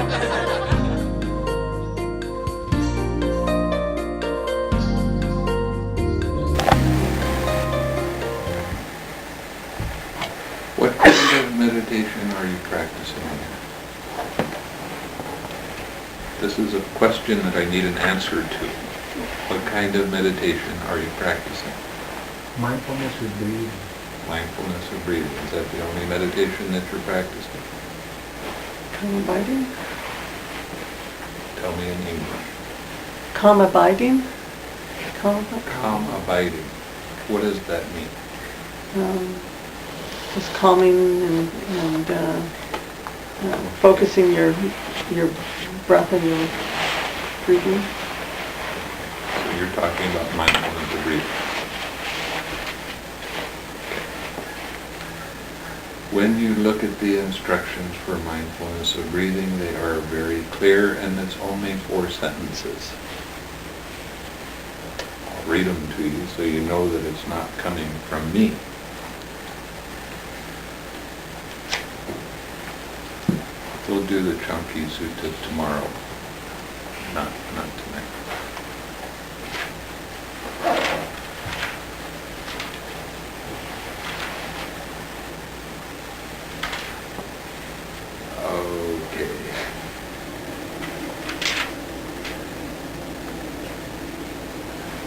What kind of meditation are you practicing? This is a question that I need an answer to. What kind of meditation are you practicing? Mindfulness with breathing. Mindfulness of breathing. Is that the only meditation that you're practicing? Calm abiding? Tell me in English. Calm abiding? Calm abiding. What does that mean? Just calming and focusing your breath and your breathing. So you're talking about mindfulness of breathing. When you look at the instructions for mindfulness of breathing, they are very clear, and it's only 4 sentences. I'll read them to you so you know that it's not coming from me. We'll do the Chunky Sutta tomorrow, not tonight. Okay.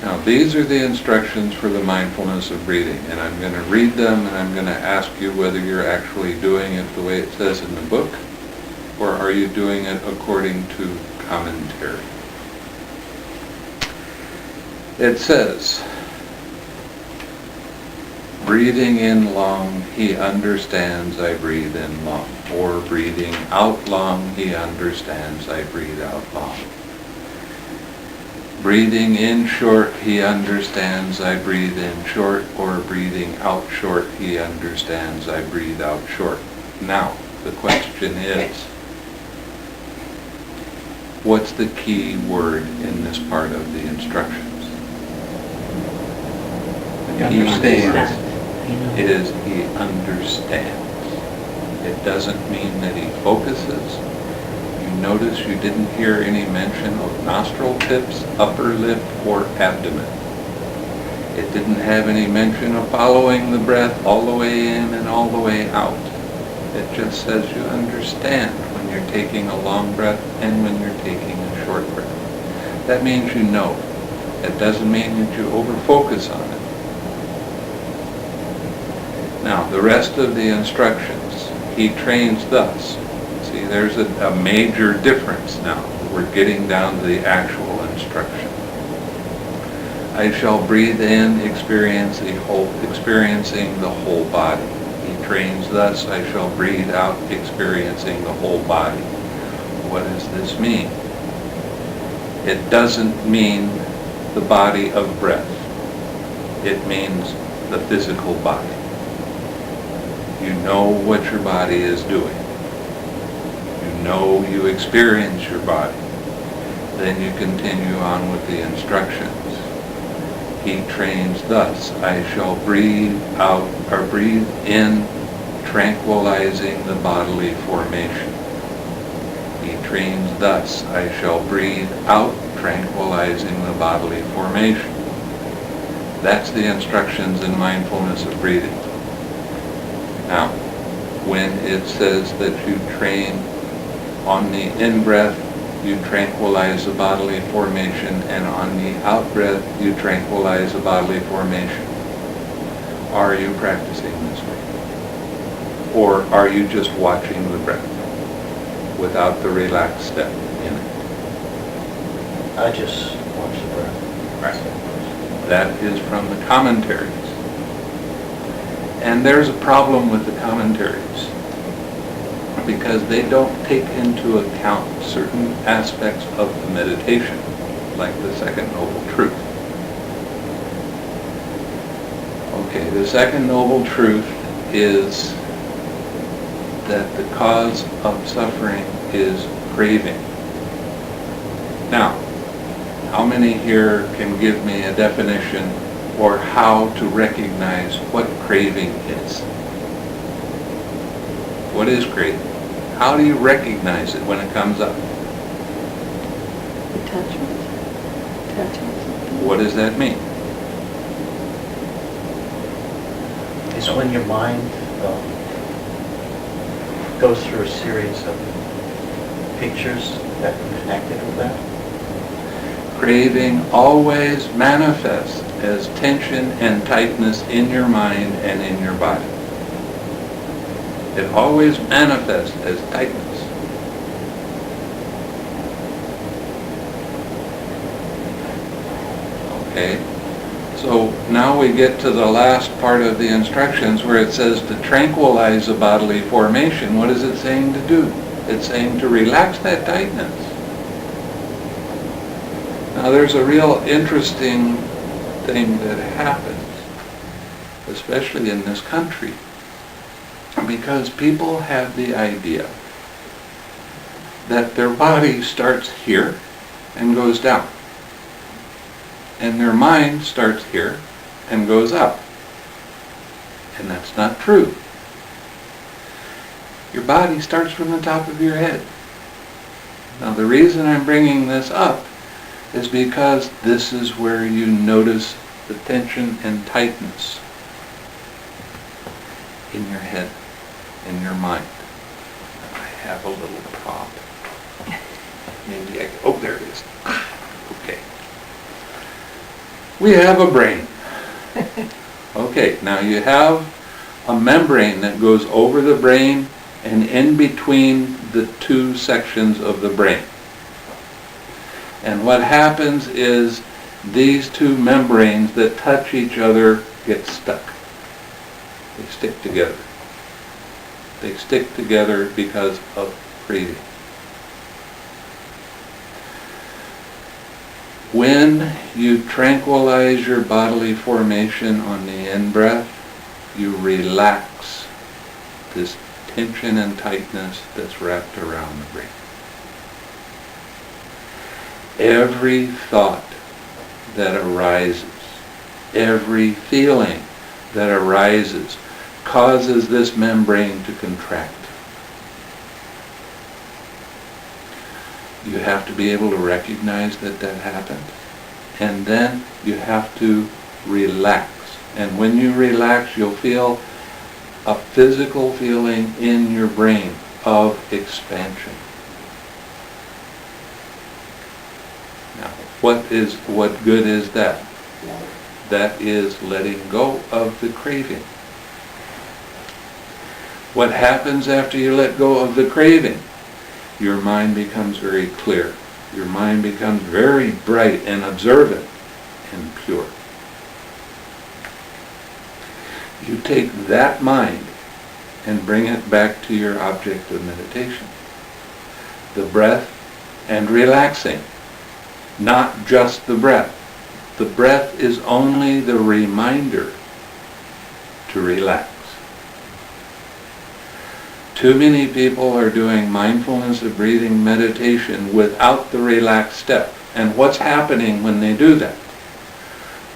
Now these are the instructions for the mindfulness of breathing, and I'm going to read them and I'm going to ask you whether you're actually doing it the way it says in the book, or are you doing it according to commentary? It says, breathing in long, he understands I breathe in long. Or breathing out long, he understands I breathe out long. Breathing in short, he understands I breathe in short. Or breathing out short, he understands I breathe out short. Now, the question is, what's the key word in this part of the instructions? The key word is he understands. It doesn't mean that he focuses. You notice you didn't hear any mention of nostril tips, upper lip, or abdomen. It didn't have any mention of following the breath all the way in and all the way out. It just says you understand when you're taking a long breath and when you're taking a short breath. That means you know. It doesn't mean that you over-focus on it. Now, the rest of the instructions, he trains thus. See, there's a major difference now. We're getting down to the actual instruction. I shall breathe in, experiencing the whole body. He trains thus, I shall breathe out, experiencing the whole body. What does this mean? It doesn't mean the body of breath. It means the physical body. You know what your body is doing. You know you experience your body. Then you continue on with the instructions. He trains thus, I shall breathe out, or breathe in, tranquilizing the bodily formation. He trains thus, I shall breathe out, tranquilizing the bodily formation. That's the instructions in mindfulness of breathing. Now, when it says that you train on the in-breath, you tranquilize the bodily formation, and on the out-breath, you tranquilize the bodily formation. Are you practicing this way? Or are you just watching the breath without the relaxed step in it? I just watch the breath. Right. That is from the commentaries. And there's a problem with the commentaries, because they don't take into account certain aspects of the meditation, like the Second Noble Truth. Okay, the Second Noble Truth is that the cause of suffering is craving. Now, how many here can give me a definition or how to recognize what craving is? What is craving? How do you recognize it when it comes up? Attachment. Attachment. What does that mean? It's when your mind goes through a series of pictures that are connected with that. Craving always manifests as tension and tightness in your mind and in your body. It always manifests as tightness. Okay? So now we get to the last part of the instructions where it says to tranquilize the bodily formation. What is it saying to do? It's saying to relax that tightness. Now there's a real interesting thing that happens, especially in this country, because people have the idea that their body starts here and goes down, and their mind starts here and goes up. And that's not true. Your body starts from the top of your head. Now the reason I'm bringing this up is because this is where you notice the tension and tightness in your head, in your mind. I have a little prop. Maybe I can, oh, there it is. Okay. We have a brain. Okay, now you have a membrane that goes over the brain and in between the two sections of the brain. And what happens is these two membranes that touch each other get stuck. They stick together. They stick together because of craving. When you tranquilize your bodily formation on the in-breath, you relax this tension and tightness that's wrapped around the brain. Every thought that arises, every feeling that arises causes this membrane to contract. You have to be able to recognize that that happened, and then you have to relax. And when you relax, you'll feel a physical feeling in your brain of expansion. Now, what good is that? That is letting go of the craving. What happens after you let go of the craving? Your mind becomes very clear. Your mind becomes very bright and observant and pure. You take that mind and bring it back to your object of meditation. The breath and relaxing. Not just the breath. The breath is only the reminder to relax. Too many people are doing mindfulness of breathing meditation without the relaxed step. And what's happening when they do that?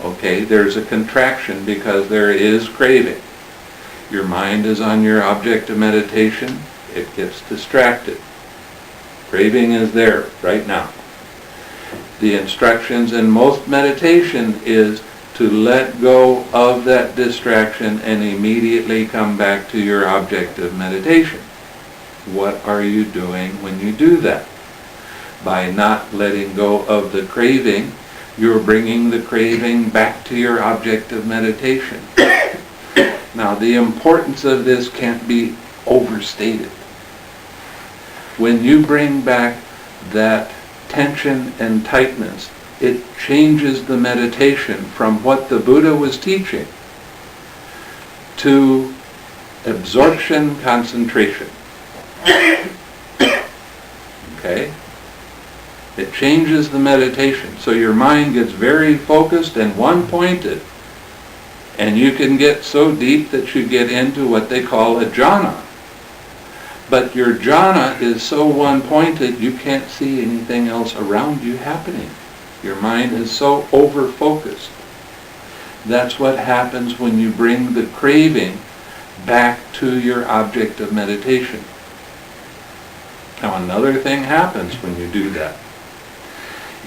Okay, there's a contraction because there is craving. Your mind is on your object of meditation. It gets distracted. Craving is there right now. The instructions in most meditation is to let go of that distraction and immediately come back to your object of meditation. What are you doing when you do that? By not letting go of the craving, you're bringing the craving back to your object of meditation. Now, the importance of this can't be overstated. When you bring back that tension and tightness, it changes the meditation from what the Buddha was teaching to absorption concentration. Okay? It changes the meditation. So your mind gets very focused and one-pointed. And you can get so deep that you get into what they call a jhana. But your jhana is so one-pointed you can't see anything else around you happening. Your mind is so over-focused. That's what happens when you bring the craving back to your object of meditation. Now another thing happens when you do that.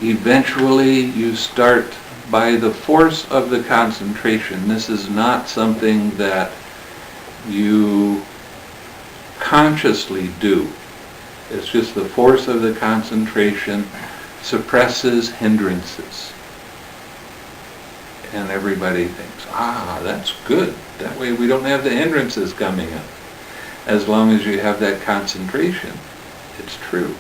Eventually you start, by the force of the concentration, this is not something that you consciously do. It's just the force of the concentration suppresses hindrances. And everybody thinks, that's good. That way we don't have the hindrances coming up. As long as you have that concentration, it's true.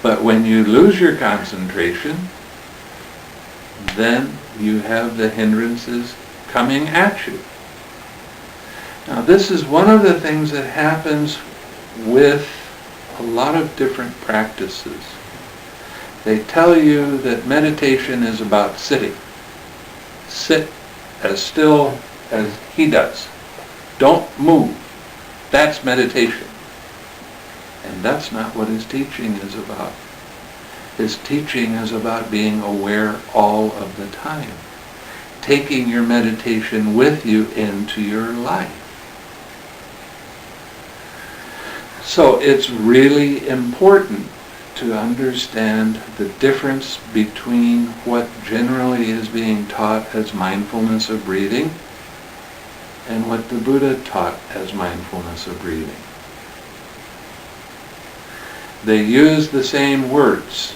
But when you lose your concentration, then you have the hindrances coming at you. Now this is one of the things that happens with a lot of different practices. They tell you that meditation is about sitting. Sit as still as he does. Don't move. That's meditation. And that's not what his teaching is about. His teaching is about being aware all of the time. Taking your meditation with you into your life. So it's really important to understand the difference between what generally is being taught as mindfulness of breathing and what the Buddha taught as mindfulness of breathing. They use the same words.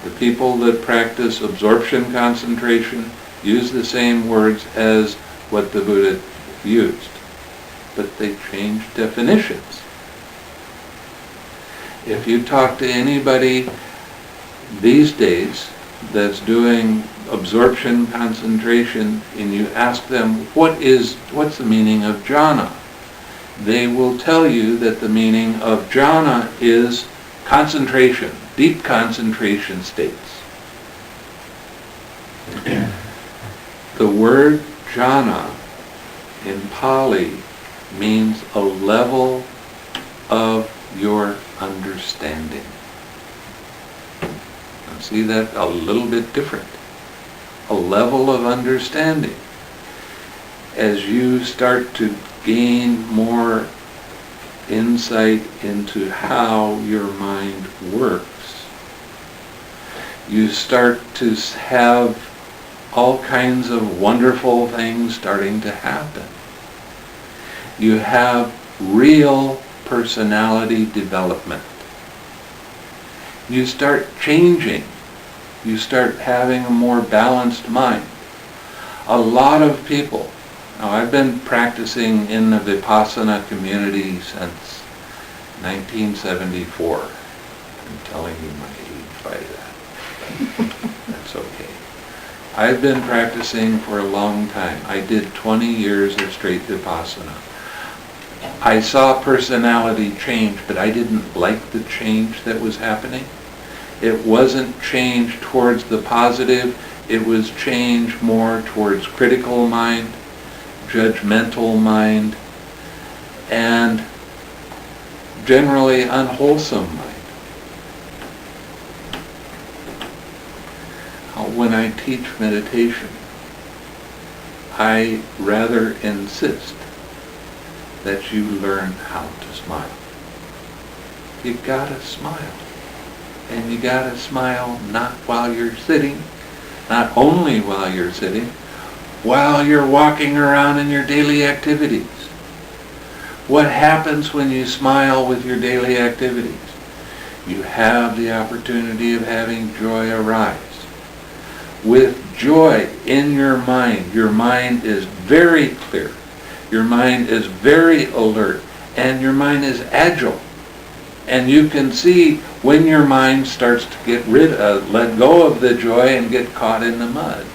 The people that practice absorption concentration use the same words as what the Buddha used, but they change definitions. If you talk to anybody these days that's doing absorption concentration and you ask them what's the meaning of jhana, they will tell you that the meaning of jhana is concentration, deep concentration states. The word jhana in Pali means a level of your understanding. Now see that a little bit different. A level of understanding. As you start to gain more insight into how your mind works, you start to have all kinds of wonderful things starting to happen. You have real personality development. You start changing. You start having a more balanced mind. A lot of people, now I've been practicing in the Vipassana community since 1974. I'm telling you my age by that. That's okay. I've been practicing for a long time. I did 20 years of straight Vipassana. I saw personality change, but I didn't like the change that was happening. It wasn't change towards the positive, it was change more towards critical mind, judgmental mind, and generally unwholesome mind. When I teach meditation, I rather insist that you learn how to smile. You gotta smile. And you gotta smile not while you're sitting, not only while you're sitting, while you're walking around in your daily activities. What happens when you smile with your daily activities? You have the opportunity of having joy arise. With joy in your mind is very clear. Your mind is very alert, and your mind is agile. And you can see when your mind starts to let go of the joy and get caught in the mud.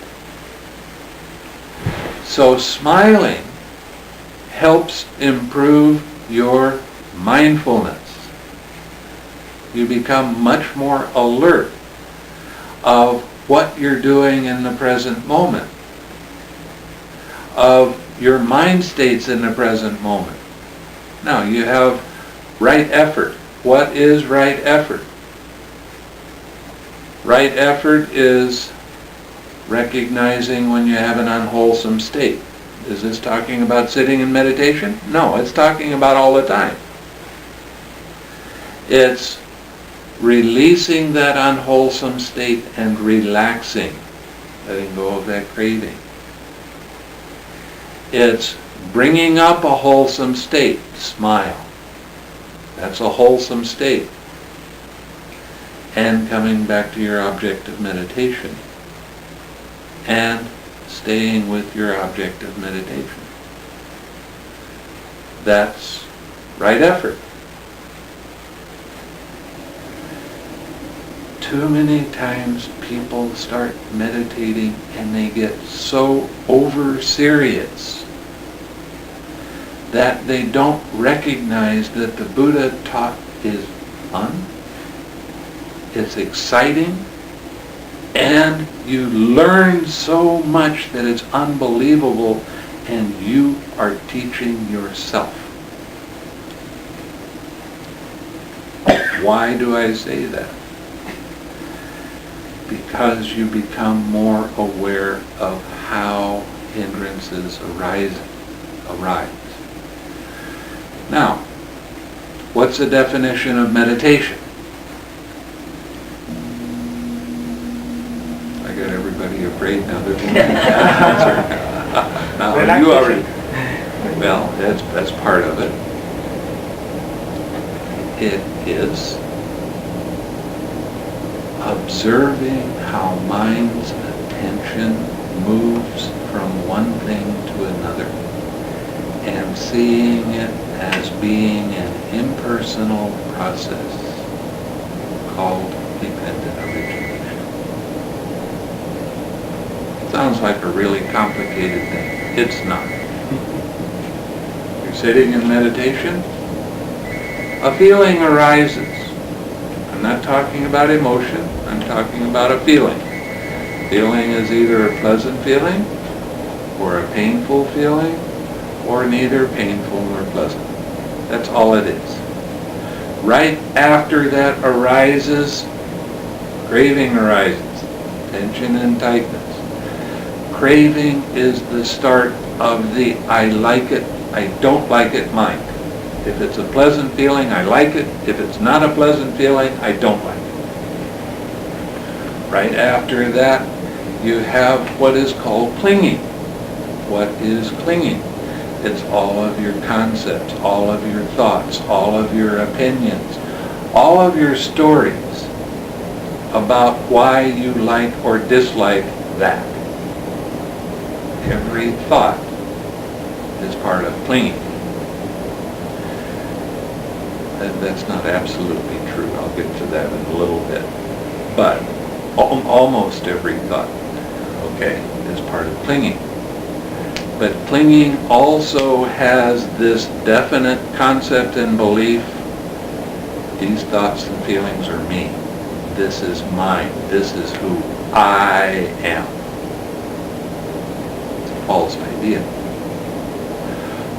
So smiling helps improve your mindfulness. You become much more alert of what you're doing in the present moment, of your mind states in the present moment. Now, you have right effort. What is right effort? Right effort is recognizing when you have an unwholesome state. Is this talking about sitting in meditation? No, it's talking about all the time. It's releasing that unwholesome state and relaxing, letting go of that craving. It's bringing up a wholesome state, smile. That's a wholesome state. And coming back to your object of meditation. And staying with your object of meditation. That's right effort. Too many times people start meditating and they get so over serious that they don't recognize that the Buddha taught is fun, it's exciting, and you learn so much that it's unbelievable, and you are teaching yourself. Why do I say that? Because you become more aware of how hindrances arise. Now, what's the definition of meditation? I got everybody afraid now. They're going to answer. Now, you already. Well, that's part of it. It is observing how mind's attention moves from one thing to another and seeing it as being an impersonal process called dependent origination. Sounds like a really complicated thing. It's not. You're sitting in meditation, a feeling arises. I'm not talking about emotion, I'm talking about a feeling. Feeling is either a pleasant feeling or a painful feeling, or neither painful nor pleasant. That's all it is. Right after that arises, craving arises, tension and tightness. Craving is the start of the I like it, I don't like it mind. If it's a pleasant feeling, I like it. If it's not a pleasant feeling, I don't like it. Right after that, you have what is called clinging. What is clinging? It's all of your concepts, all of your thoughts, all of your opinions, all of your stories about why you like or dislike that. Every thought is part of clinging. That's not absolutely true. I'll get to that in a little bit. But almost every thought, okay, is part of clinging. But clinging also has this definite concept and belief, these thoughts and feelings are me. This is mine. This is who I am. It's a false idea.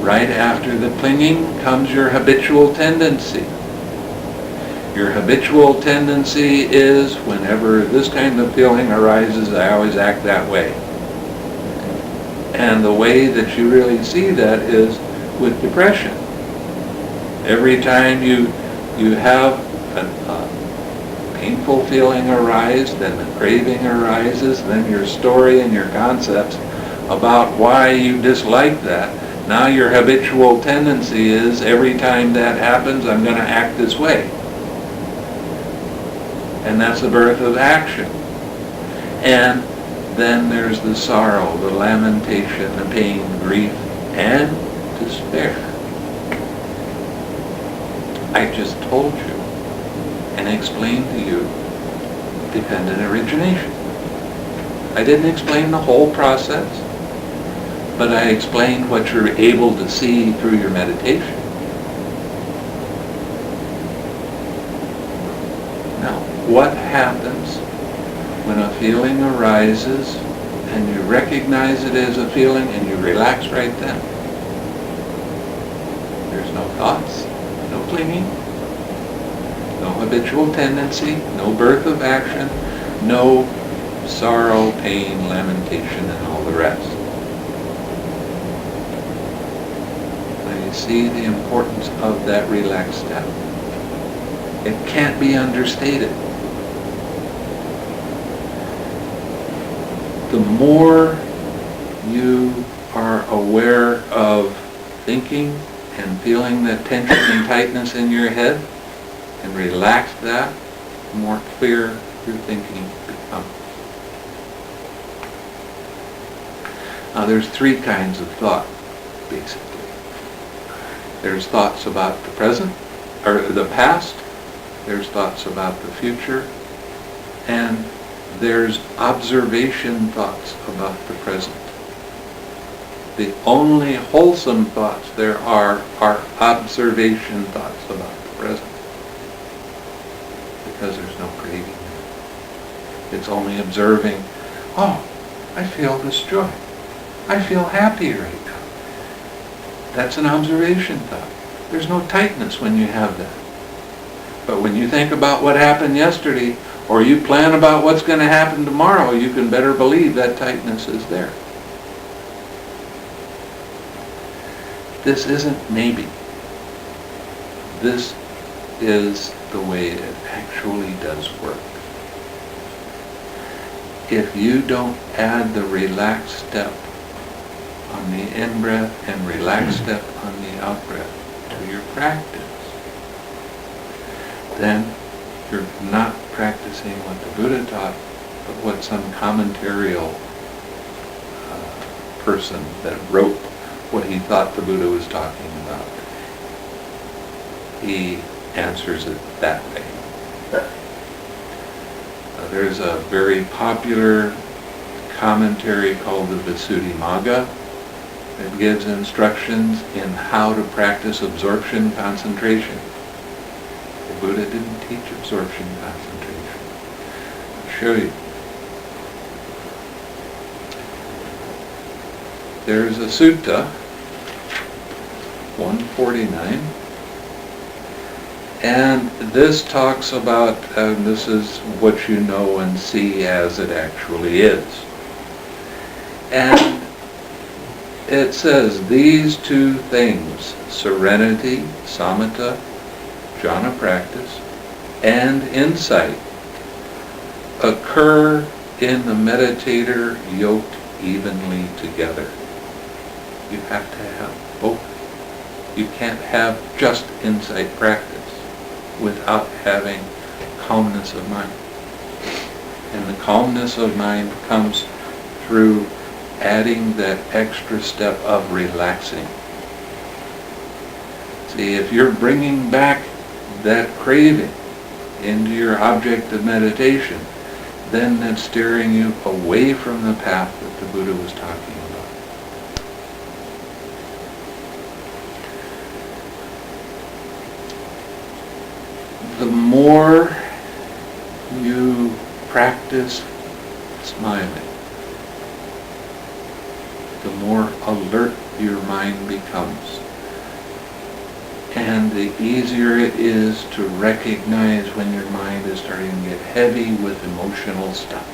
Right after the clinging comes your habitual tendency. Your habitual tendency is whenever this kind of feeling arises, I always act that way. And the way that you really see that is with depression. Every time you have a painful feeling arise, then the craving arises, then your story and your concepts about why you dislike that. Now your habitual tendency is every time that happens, I'm going to act this way. And that's the birth of action. And then there's the sorrow, the lamentation, the pain, grief, and despair. I just told you and explained to you dependent origination. I didn't explain the whole process, but I explained what you're able to see through your meditation. Now, what happens when a feeling arises and you recognize it as a feeling and you relax right then? There's no thoughts, no clinging, no habitual tendency, no birth of action, no sorrow, pain, lamentation, and all the rest. Now you see the importance of that relaxed step. It can't be understated. The more you are aware of thinking and feeling that tension and tightness in your head and relax that, the more clear your thinking becomes. Now there's three kinds of thought, basically. There's thoughts about the present, or the past, there's thoughts about the future, and there's observation thoughts about the present. The only wholesome thoughts there are observation thoughts about the present. Because there's no creating. It's only observing, oh, I feel this joy. I feel happy right now. That's an observation thought. There's no tightness when you have that. But when you think about what happened yesterday, or you plan about what's going to happen tomorrow, you can better believe that tightness is there. This isn't maybe. This is the way it actually does work. If you don't add the relaxed step on the in-breath and relaxed step on the out-breath to your practice, then you're not practicing what the Buddha taught, but what some commentarial person that wrote what he thought the Buddha was talking about. He answers it that way. There's a very popular commentary called the Visuddhimagga that gives instructions in how to practice absorption concentration. The Buddha didn't teach absorption concentration. I'll show you. There's a sutta, 149, and this talks about, this is what you know and see as it actually is. And it says these two things, serenity, samatha, jhana practice, and insight, occur in the meditator yoked evenly together. You have to have both. You can't have just insight practice without having calmness of mind. And the calmness of mind comes through adding that extra step of relaxing. See, if you're bringing back that craving into your object of meditation, then that's steering you away from the path that the Buddha was talking about. The more you practice smiling, the more alert your mind becomes. And the easier it is to recognize when your mind is starting to get heavy with emotional stuff.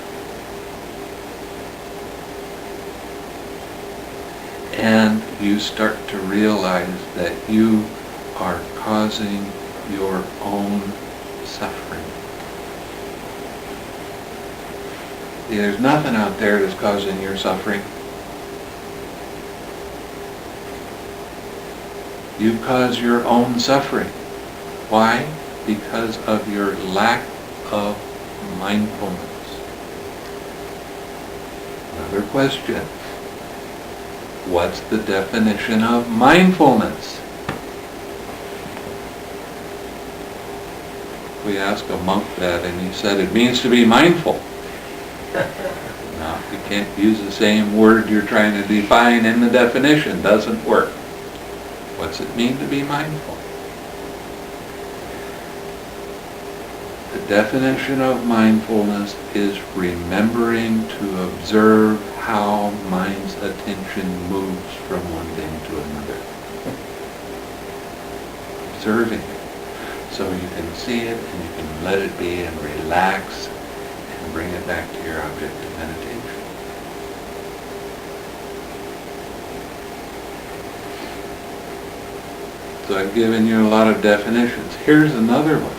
And you start to realize that you are causing your own suffering. See, there's nothing out there that's causing your suffering. You cause your own suffering. Why? Because of your lack of mindfulness. Another question. What's the definition of mindfulness? We asked a monk that and he said it means to be mindful. Now, you can't use the same word you're trying to define in the definition. Doesn't work. What's it mean to be mindful? The definition of mindfulness is remembering to observe how mind's attention moves from one thing to another. Observing it. So you can see it and you can let it be and relax and bring it back to your object of meditation. So I've given you a lot of definitions. Here's another one.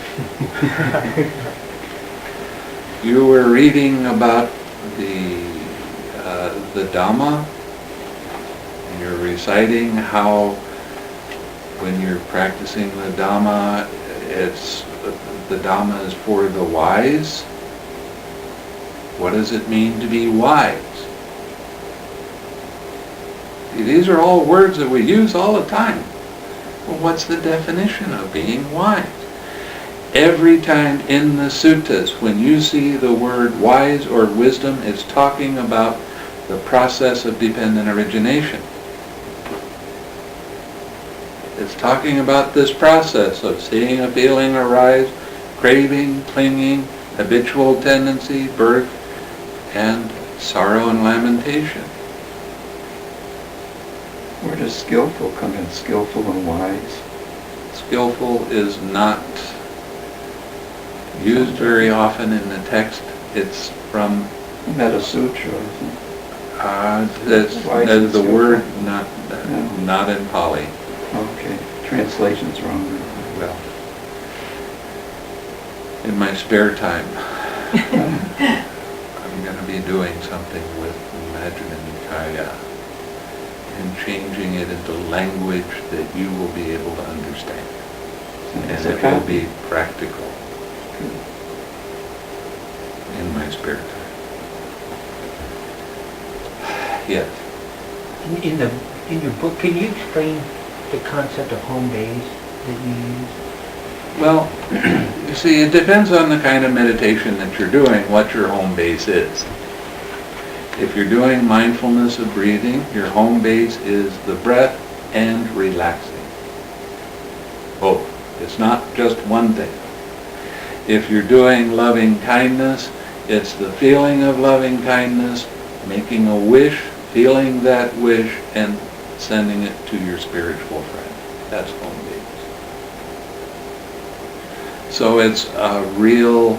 You were reading about the Dhamma, and you're reciting how when you're practicing the Dhamma, the Dhamma is for the wise. What does it mean to be wise? See, these are all words that we use all the time. Well, what's the definition of being wise? Every time in the suttas, when you see the word wise or wisdom, it's talking about the process of dependent origination. It's talking about this process of seeing a feeling arise, craving, clinging, habitual tendency, birth, and sorrow and lamentation. Where does skillful come in? Skillful and wise? Skillful is not used very often in the text. It's from Metta Sutra, isn't it? that's the word, not in Pali. Okay, translation's wrong. Well, in my spare time, I'm going to be doing something with Majjhima Nikaya and changing it into language that you will be able to understand. And it will be practical in my spare time. Yes. In your book, can you explain the concept of home base that you use? Well, you see, it depends on the kind of meditation that you're doing, what your home base is. If you're doing mindfulness of breathing, your home base is the breath and relaxing. Both. It's not just one thing. If you're doing loving kindness, it's the feeling of loving kindness, making a wish, feeling that wish, and sending it to your spiritual friend. That's home base. So it's a real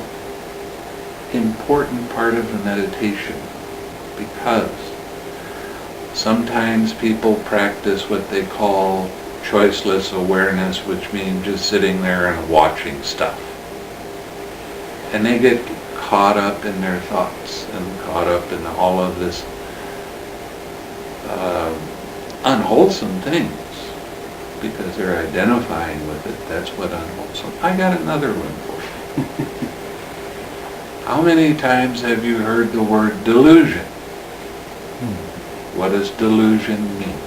important part of the meditation, because sometimes people practice what they call choiceless awareness, which means just sitting there and watching stuff. And they get caught up in their thoughts and caught up in all of this unwholesome things because they're identifying with it. That's what unwholesome. I got another one for you. How many times have you heard the word delusion? What does delusion mean?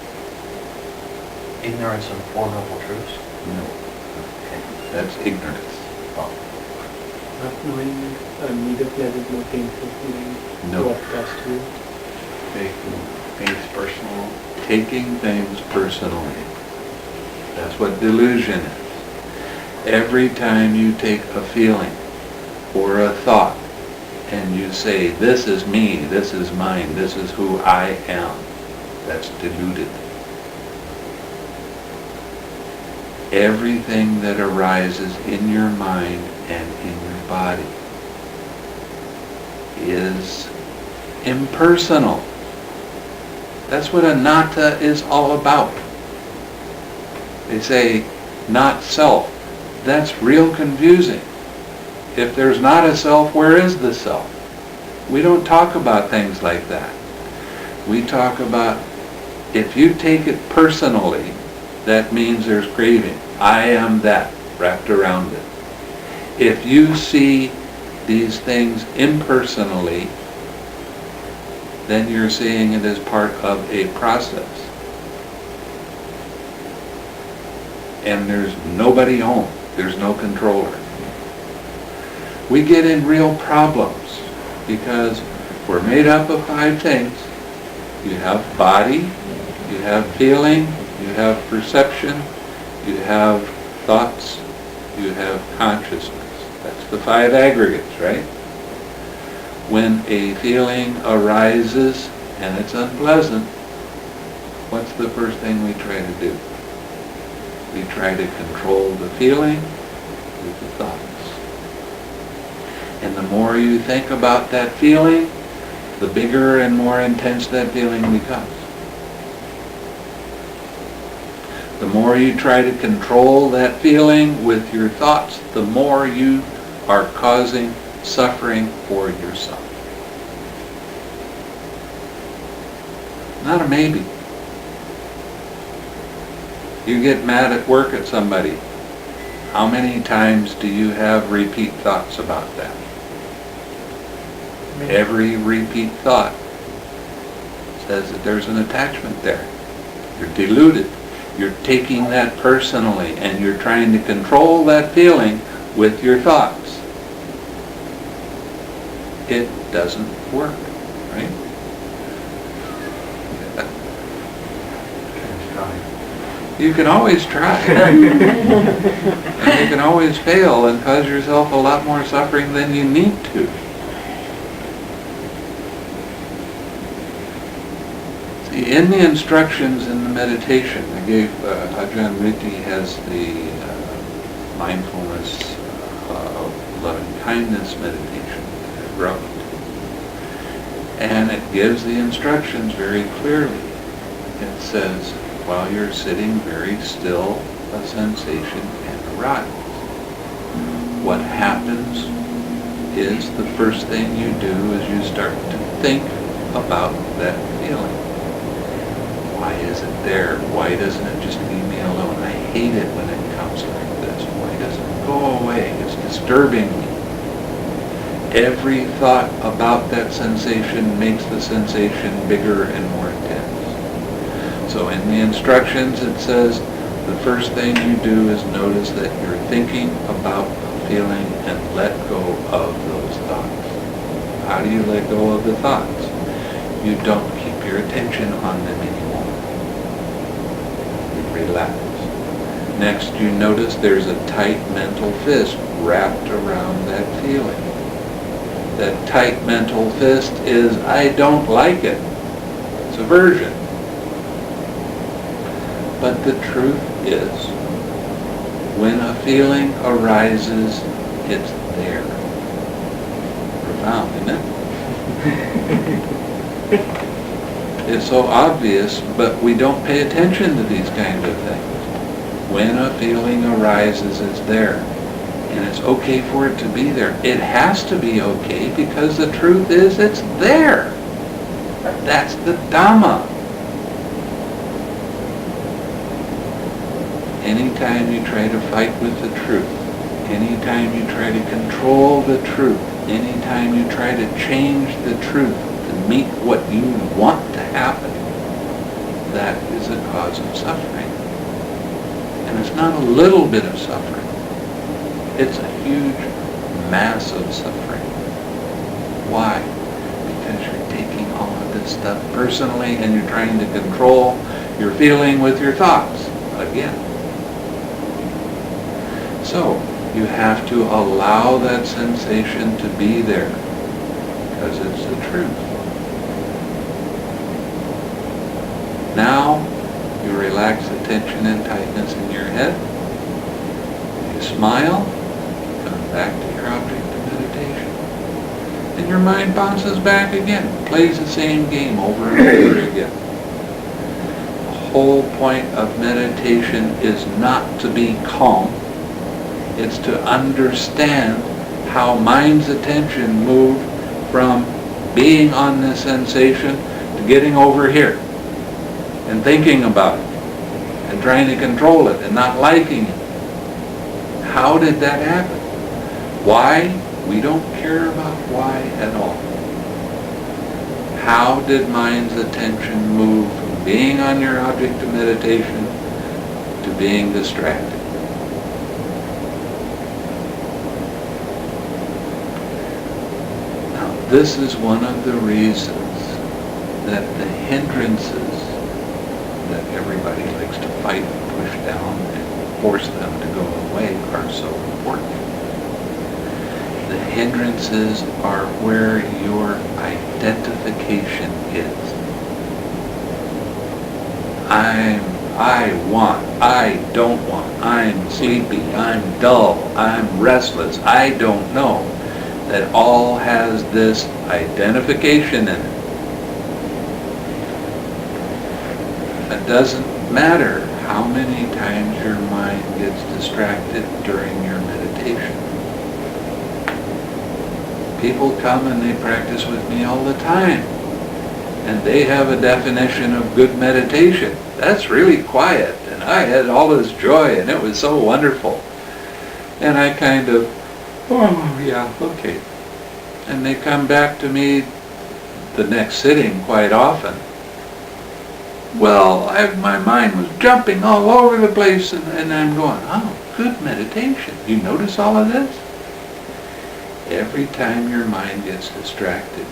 Ignorance of Four Noble Truths? No. That's ignorance. Not knowing neither pleasant nor painful feeling. No. What does to you? Taking things personal. Taking things personally. That's what delusion is. Every time you take a feeling or a thought and you say, this is me, this is mine, this is who I am, that's deluded. Everything that arises in your mind and in your body is impersonal. That's what anatta is all about. They say, not self. That's real confusing. If there's not a self, where is the self? We don't talk about things like that. We talk about, if you take it personally, that means there's craving. I am that, wrapped around it. If you see these things impersonally, then you're seeing it as part of a process. And there's nobody home. There's no controller. We get in real problems because we're made up of 5 things. You have body, you have feeling, you have perception, you have thoughts, you have consciousness. That's the 5 aggregates, right? When a feeling arises and it's unpleasant, what's the first thing we try to do? We try to control the feeling with the thoughts. And the more you think about that feeling, the bigger and more intense that feeling becomes. The more you try to control that feeling with your thoughts, the more you are causing suffering for yourself. Not a maybe. You get mad at work at somebody. How many times do you have repeat thoughts about that? Every repeat thought says that there's an attachment there. You're deluded. You're taking that personally, and you're trying to control that feeling with your thoughts. It doesn't work, right? You can always try. And you can always fail and cause yourself a lot more suffering than you need to. See, in the instructions in the meditation, I gave, Ajahn Riti has the mindfulness, loving kindness meditation that I wrote. And it gives the instructions very clearly. It says, while you're sitting very still, a sensation can arise. What happens is the first thing you do is you start to think about that feeling. Why is it there? Why doesn't it just leave me alone? I hate it when it comes like this. Why doesn't it go away? It's disturbing me. Every thought about that sensation makes the sensation bigger and more intense. So in the instructions it says the first thing you do is notice that you're thinking about a feeling and let go of those thoughts. How do you let go of the thoughts? You don't keep your attention on them anymore. You relax. Next you notice there's a tight mental fist wrapped around that feeling. That tight mental fist is, I don't like it. It's aversion. But the truth is, when a feeling arises, it's there. Profound, isn't it? It's so obvious, but we don't pay attention to these kinds of things. When a feeling arises, it's there. And it's okay for it to be there. It has to be okay because the truth is it's there. That's the Dhamma. Anytime you try to fight with the truth, anytime you try to control the truth, anytime you try to change the truth to meet what you want to happen, that is a cause of suffering. And it's not a little bit of suffering. It's a huge, massive suffering. Why? Because you're taking all of this stuff personally and you're trying to control your feeling with your thoughts again. So, you have to allow that sensation to be there because it's the truth. Now, you relax the tension and tightness in your head. You smile. Come back to your object of meditation. And your mind bounces back again, plays the same game over and over again. The whole point of meditation is not to be calm. It's to understand how mind's attention moved from being on this sensation to getting over here and thinking about it and trying to control it and not liking it. How did that happen? Why? We don't care about why at all. How did mind's attention move from being on your object of meditation to being distracted? Now, this is one of the reasons that the hindrances that everybody likes to fight and push down and force them to go away are so important. The hindrances are where your identification is. I want, I don't want, I'm sleepy, I'm dull, I'm restless, I don't know. That all has this identification in it. It doesn't matter how many times your mind gets distracted during your meditation. People come and they practice with me all the time, and they have a definition of good meditation. That's really quiet, and I had all this joy, and it was so wonderful. And I kind of, oh yeah, okay. And they come back to me the next sitting quite often. Well, my mind was jumping all over the place, and I'm going, oh, good meditation. You notice all of this? Every time your mind gets distracted,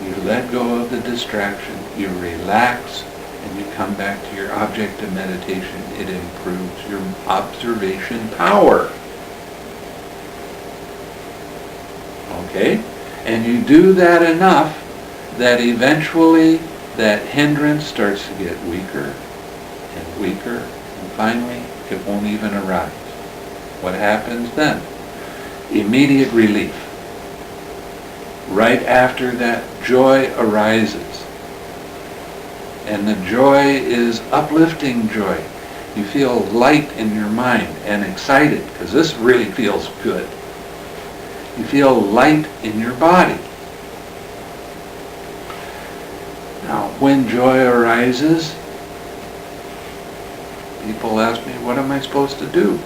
you let go of the distraction, you relax, and you come back to your object of meditation. It improves your observation power. Okay? And you do that enough that eventually that hindrance starts to get weaker and weaker, and finally it won't even arise. What happens then? Immediate relief. Right after that, joy arises. And the joy is uplifting joy. You feel light in your mind and excited, because this really feels good. You feel light in your body. Now, when joy arises, people ask me, what am I supposed to do?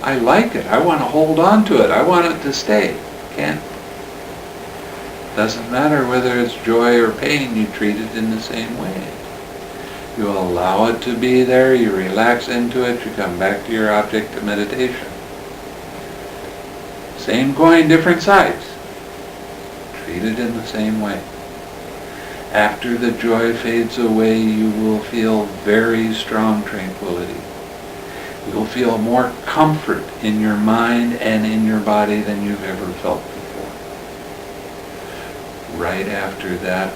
I like it. I want to hold on to it. I want it to stay. Can't. Doesn't matter whether it's joy or pain, you treat it in the same way. You allow it to be there, you relax into it, you come back to your object of meditation. Same coin, different sides. Treat it in the same way. After the joy fades away, you will feel very strong tranquility. You'll feel more comfort in your mind and in your body than you've ever felt before. Right after that,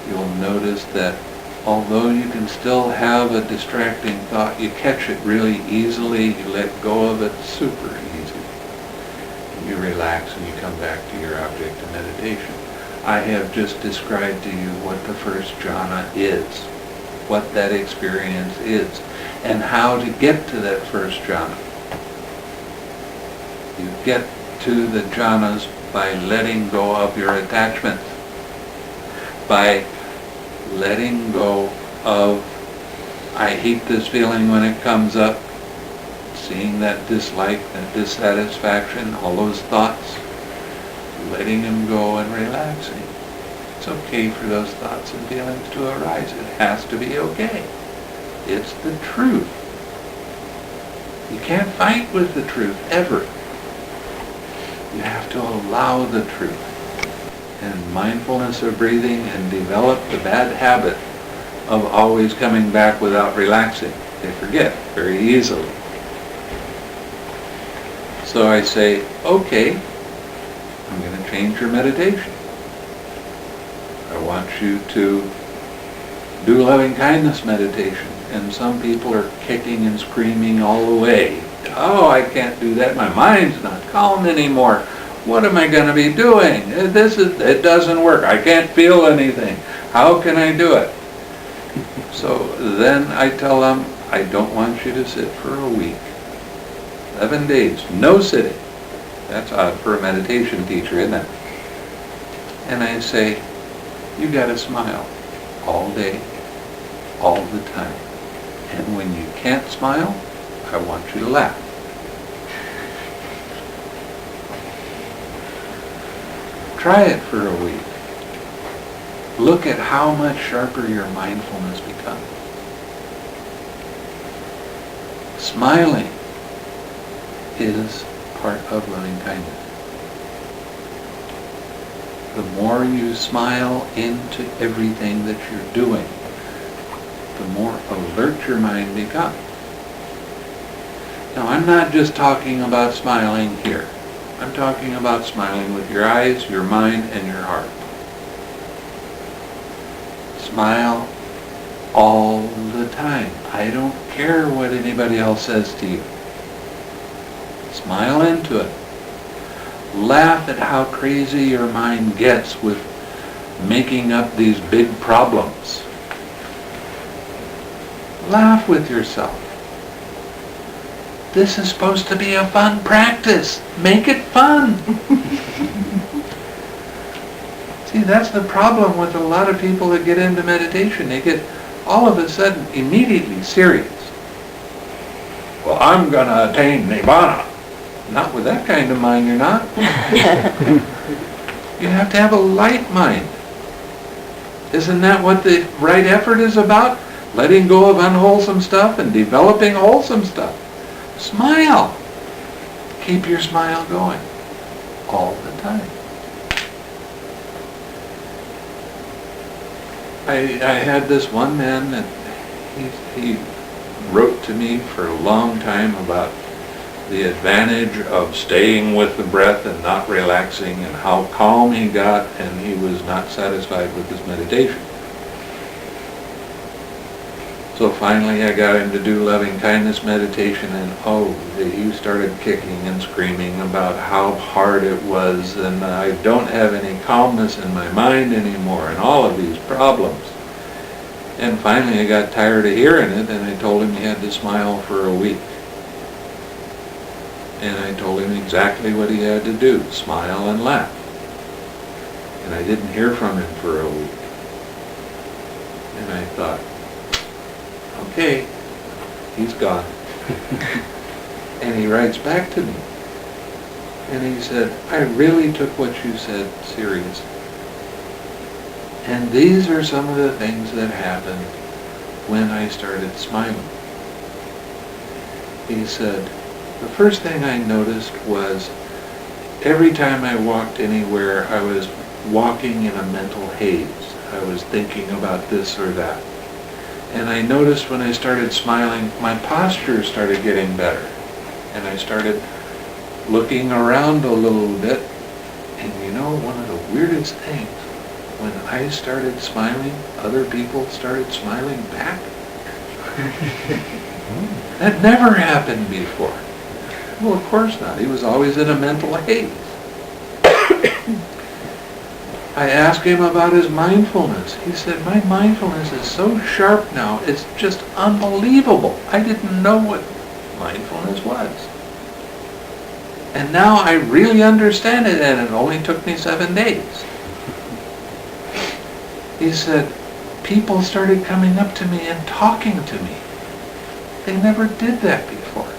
you'll notice that although you can still have a distracting thought, you catch it really easily, you let go of it super easy. And you relax and you come back to your object of meditation. I have just described to you what the first jhana is, what that experience is, and how to get to that first jhana. You get to the jhanas by letting go of your attachments, by letting go of, I hate this feeling when it comes up, seeing that dislike, that dissatisfaction, all those thoughts, letting them go and relaxing. It's okay for those thoughts and feelings to arise. It has to be okay. It's the truth. You can't fight with the truth, ever. You have to allow the truth. And mindfulness of breathing, and develop the bad habit of always coming back without relaxing. They forget very easily. So I say, okay, I'm going to change your meditation. I want you to do loving kindness meditation. And some people are kicking and screaming all the way. Oh, I can't do that. My mind's not calm anymore. What am I going to be doing? It doesn't work. I can't feel anything. How can I do it? So then I tell them, I don't want you to sit for a week. 11 days, no sitting. That's odd for a meditation teacher, isn't it? And I say, you got to smile all day, all the time. And when you can't smile, I want you to laugh. Try it for a week. Look at how much sharper your mindfulness becomes. Smiling is part of loving kindness. The more you smile into everything that you're doing, the more alert your mind becomes. Now, I'm not just talking about smiling here. I'm talking about smiling with your eyes, your mind, and your heart. Smile all the time. I don't care what anybody else says to you. Smile into it. Laugh at how crazy your mind gets with making up these big problems. Laugh with yourself. This is supposed to be a fun practice. Make it fun. See, that's the problem with a lot of people that get into meditation. They get all of a sudden immediately serious. Well, I'm going to attain Nibbana. Not with that kind of mind, you're not. You have to have a light mind. Isn't that what the right effort is about? Letting go of unwholesome stuff and developing wholesome stuff. Smile. Keep your smile going all the time. I had this one man that he wrote to me for a long time about the advantage of staying with the breath and not relaxing, and how calm he got, and he was not satisfied with his meditation. So finally I got him to do loving kindness meditation, and he started kicking and screaming about how hard it was, and I don't have any calmness in my mind anymore, and all of these problems. And finally I got tired of hearing it, and I told him he had to smile for a week. And I told him exactly what he had to do, smile and laugh. And I didn't hear from him for a week. And I thought, okay, he's gone. And he writes back to me. And he said, I really took what you said serious. And these are some of the things that happened when I started smiling. He said, the first thing I noticed was every time I walked anywhere, I was walking in a mental haze. I was thinking about this or that. And I noticed when I started smiling, my posture started getting better. And I started looking around a little bit. And you know, one of the weirdest things, when I started smiling, other people started smiling back. That never happened before. Well, of course not. He was always in a mental haze. I asked him about his mindfulness. He said, my mindfulness is so sharp now, it's just unbelievable. I didn't know what mindfulness was. And now I really understand it, and it only took me 7 days. He said, people started coming up to me and talking to me. They never did that before.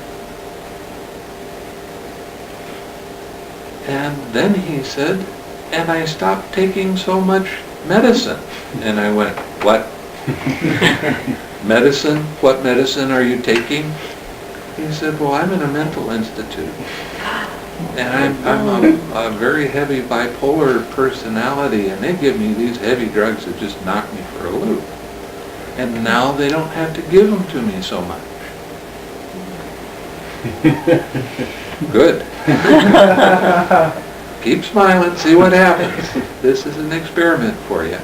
And then he said, and I stopped taking so much medicine. And I went, what? Medicine? What medicine are you taking? He said, well, I'm in a mental institute. And I'm a very heavy bipolar personality, and they give me these heavy drugs that just knock me for a loop. And now they don't have to give them to me so much. Good. Keep smiling, see what happens. This is an experiment for you.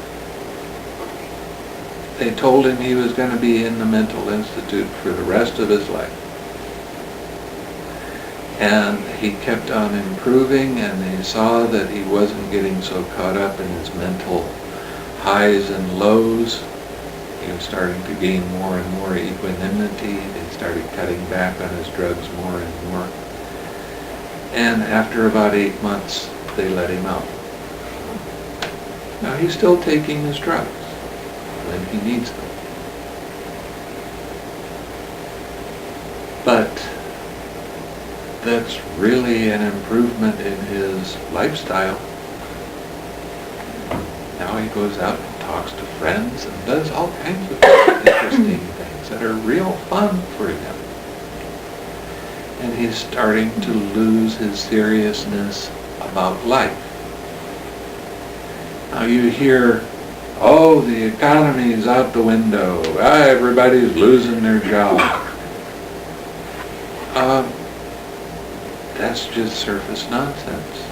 They told him he was going to be in the mental institute for the rest of his life. And he kept on improving, and they saw that he wasn't getting so caught up in his mental highs and lows. He was starting to gain more and more equanimity. They started cutting back on his drugs more and more. And after about 8 months, they let him out. Now he's still taking his drugs when he needs them. But that's really an improvement in his lifestyle. Now he goes out and talks to friends and does all kinds of interesting things that are real fun for him. And he's starting to lose his seriousness about life. Now you hear, oh, the economy is out the window. Everybody's losing their job. That's just surface nonsense.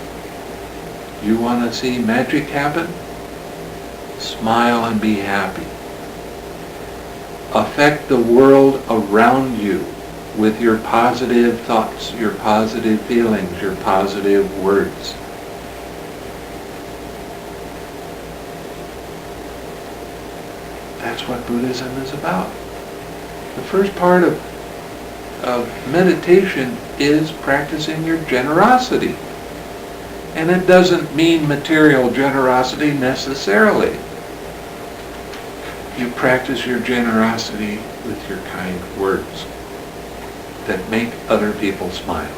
You want to see magic happen? Smile and be happy. Affect the world around you with your positive thoughts, your positive feelings, your positive words. That's what Buddhism is about. The first part of of meditation is practicing your generosity. And it doesn't mean material generosity necessarily. You practice your generosity with your kind words that make other people smile,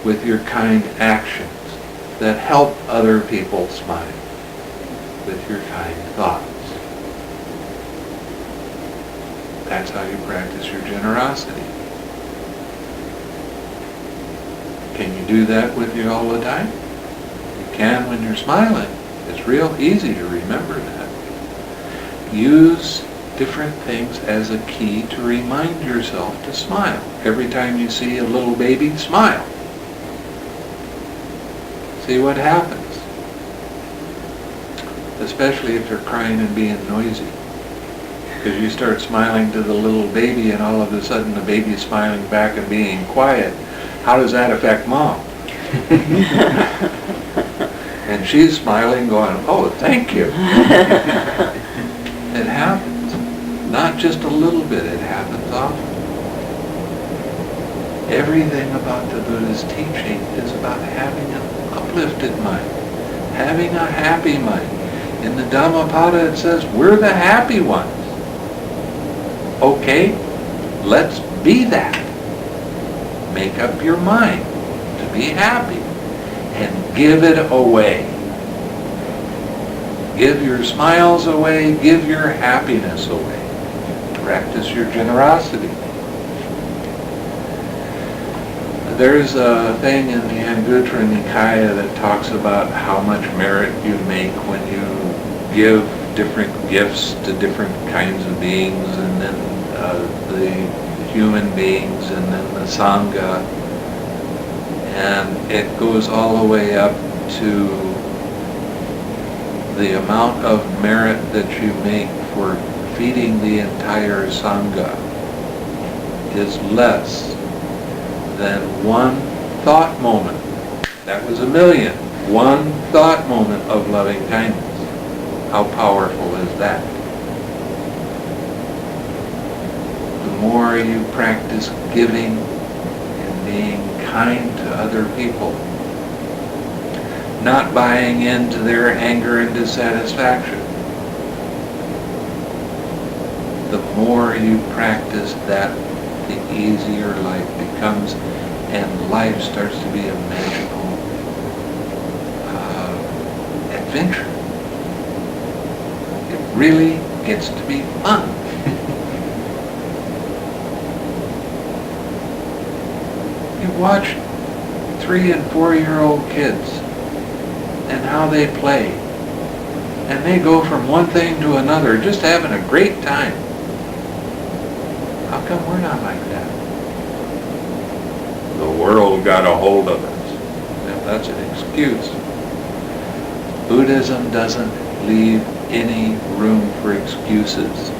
with your kind actions that help other people smile, with your kind thoughts. That's how you practice your generosity. Can you do that with you all the time? You can when you're smiling. It's real easy to remember that. Use different things as a key to remind yourself to smile. Every time you see a little baby, smile. See what happens. Especially if they're crying and being noisy. Because you start smiling to the little baby and all of a sudden the baby's smiling back and being quiet. How does that affect mom? And she's smiling going, oh, thank you. It happens. Not just a little bit, it happens often. Everything about the Buddha's teaching is about having an uplifted mind, having a happy mind. In the Dhammapada it says, we're the happy ones. Okay, let's be that. Make up your mind to be happy and give it away. Give your smiles away, give your happiness away. Practice your generosity. There's a thing in the Anguttara Nikaya that talks about how much merit you make when you give different gifts to different kinds of beings, and then the human beings, and then the Sangha. And it goes all the way up to the amount of merit that you make for feeding the entire Sangha is less than one thought moment. That was 1,000,000. One thought moment of loving kindness. How powerful is that? The more you practice giving and being kind to other people, not buying into their anger and dissatisfaction, the more you practice that, the easier life becomes, and life starts to be a magical adventure. It really gets to be fun. You watch 3- and 4-year-old kids and how they play, and they go from one thing to another, just having a great time. How come we're not like that? The world got a hold of us. Now, that's an excuse. Buddhism doesn't leave any room for excuses.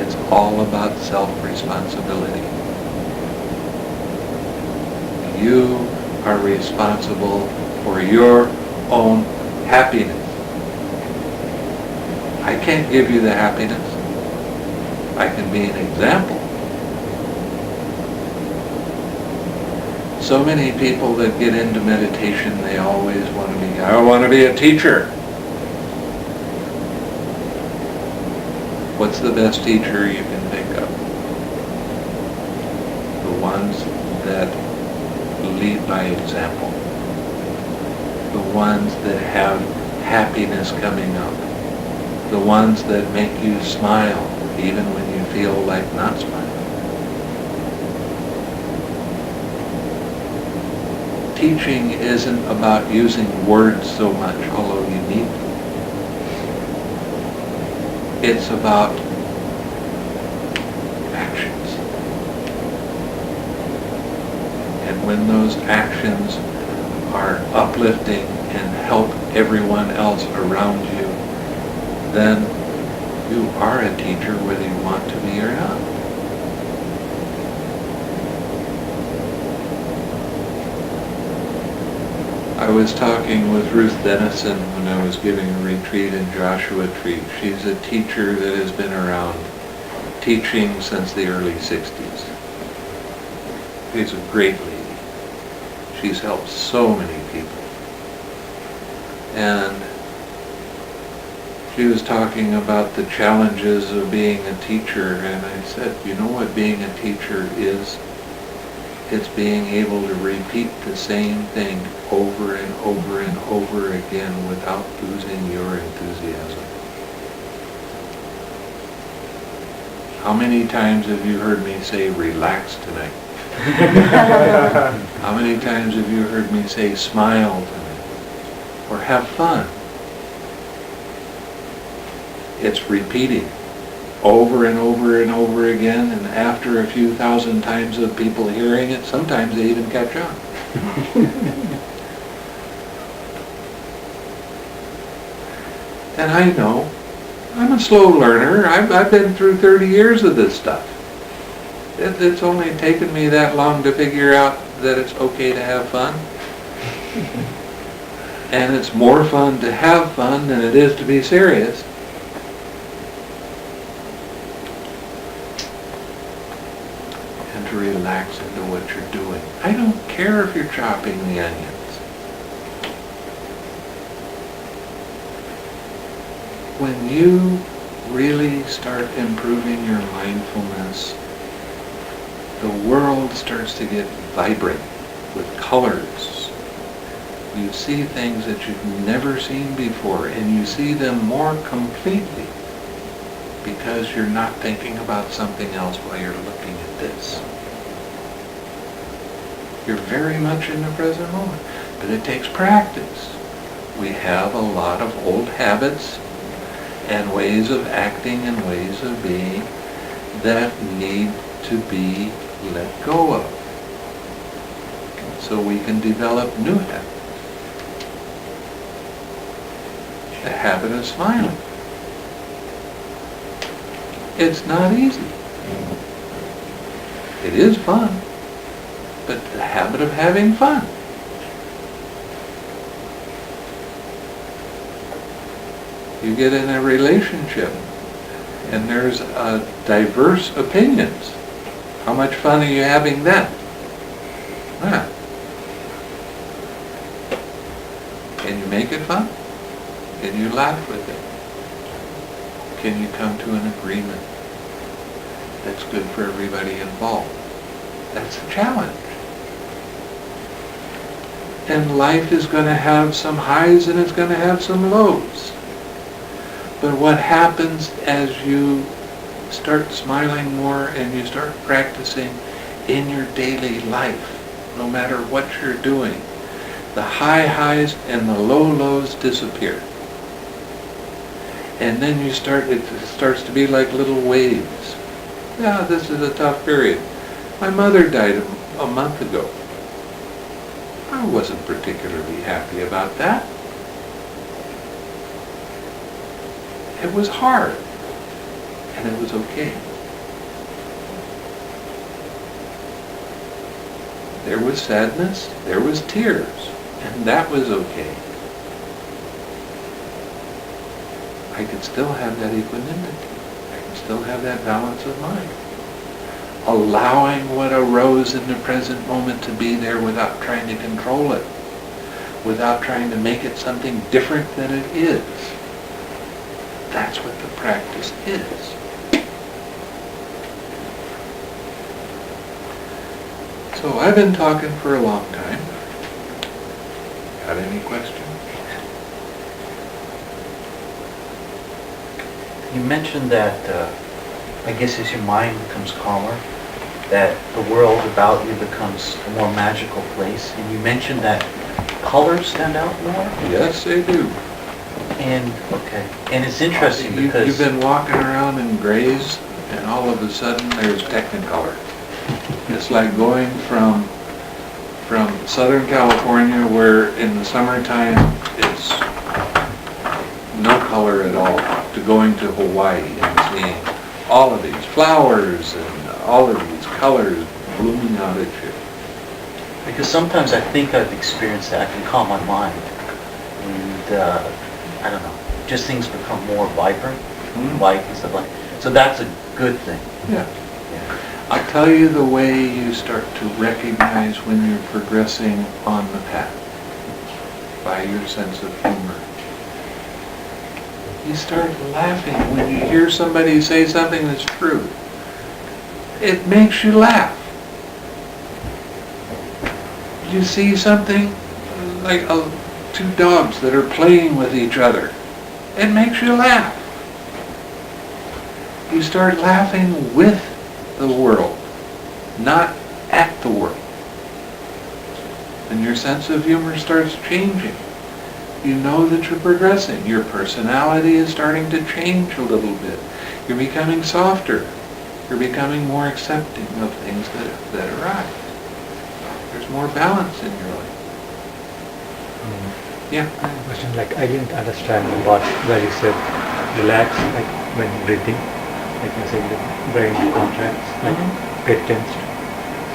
It's all about self-responsibility. You are responsible for your own happiness. I can't give you the happiness. I can be an example. So many people that get into meditation, they always want to be, I want to be a teacher. What's the best teacher you can think of? The ones that lead by example. The ones that have happiness coming up. The ones that make you smile even when you feel like not smiling. Teaching isn't about using words so much, although you need them. It's about actions. And when those actions are uplifting and help everyone else around you, then you are a teacher whether you want to be or not. I was talking with Ruth Dennison when I was giving a retreat in Joshua Tree. She's a teacher that has been around teaching since the early 60s. She's a great lady. She's helped so many people. And she was talking about the challenges of being a teacher, and I said, you know what being a teacher is? It's being able to repeat the same thing over and over and over again without losing your enthusiasm. How many times have you heard me say, relax tonight? How many times have you heard me say, smile tonight? Or have fun? It's repeating over and over and over again, and after a few thousand times of people hearing it, sometimes they even catch on. And I know, I'm a slow learner. I've been through 30 years of this stuff. It's only taken me that long to figure out that it's okay to have fun. And it's more fun to have fun than it is to be serious. And to relax into what you're doing. I don't care if you're chopping the onions. When you really start improving your mindfulness, the world starts to get vibrant with colors. You see things that you've never seen before, and you see them more completely because you're not thinking about something else while you're looking at this. You're very much in the present moment, but it takes practice. We have a lot of old habits and ways of acting and ways of being that need to be let go of, so we can develop new habits. The habit of smiling. It's not easy. It is fun, but the habit of having fun. You get in a relationship and there's diverse opinions. How much fun are you having then? Ah. Can you make it fun? Can you laugh with it? Can you come to an agreement that's good for everybody involved? That's a challenge. And life is going to have some highs and it's going to have some lows. But what happens as you start smiling more and you start practicing in your daily life, no matter what you're doing, the high highs and the low lows disappear. And then it starts to be like little waves. Yeah, this is a tough period. My mother died a month ago. I wasn't particularly happy about that. It was hard, and it was okay. There was sadness, there was tears, and that was okay. I could still have that equanimity. I can still have that balance of mind. Allowing what arose in the present moment to be there without trying to control it, without trying to make it something different than it is. That's what the practice is. So I've been talking for a long time. Got any questions? You mentioned that, I guess as your mind becomes calmer, that the world about you becomes a more magical place. And you mentioned that colors stand out more? Yes, they do. And, okay. And it's interesting because... You've been walking around in grays, and all of a sudden there's Technicolor. It's like going from Southern California, where in the summertime it's no color at all, to going to Hawaii and seeing all of these flowers and all of these colors blooming out at you. Because sometimes I think I've experienced that. I can calm my mind. And, I don't know, just things become more vibrant, light and stuff like that. So that's a good thing. Yeah. I'll tell you the way you start to recognize when you're progressing on the path, by your sense of humor. You start laughing when you hear somebody say something that's true. It makes you laugh. You see something like two dogs that are playing with each other. It makes you laugh. You start laughing with the world, not at the world. And your sense of humor starts changing. You know that you're progressing. Your personality is starting to change a little bit. You're becoming softer. You're becoming more accepting of things that arise. There's more balance in your life. Yeah. Question, like I didn't understand about where you said relax, like when breathing, like you said the brain contracts, like get tensed.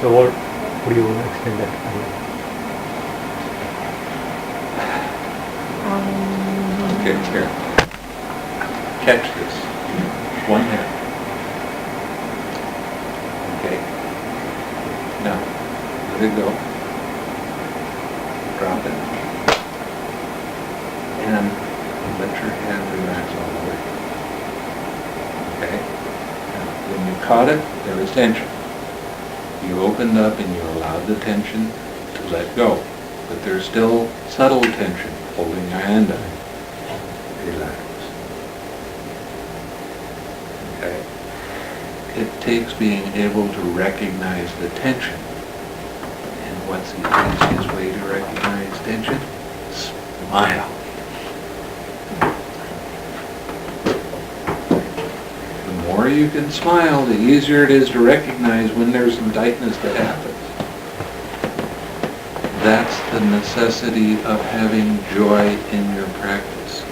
So what would you explain that again? Okay, here. Catch this. One hand. Okay. Now, let it go. Drop it. And let your hand relax all the way. Okay? Now, when you caught it, there was tension. You opened up and you allowed the tension to let go. But there's still subtle tension holding your hand up. Relax. Okay? It takes being able to recognize the tension. And what's the easiest way to recognize tension? Smile. The more you can smile, the easier it is to recognize when there's some tightness that happens. That's the necessity of having joy in your practice.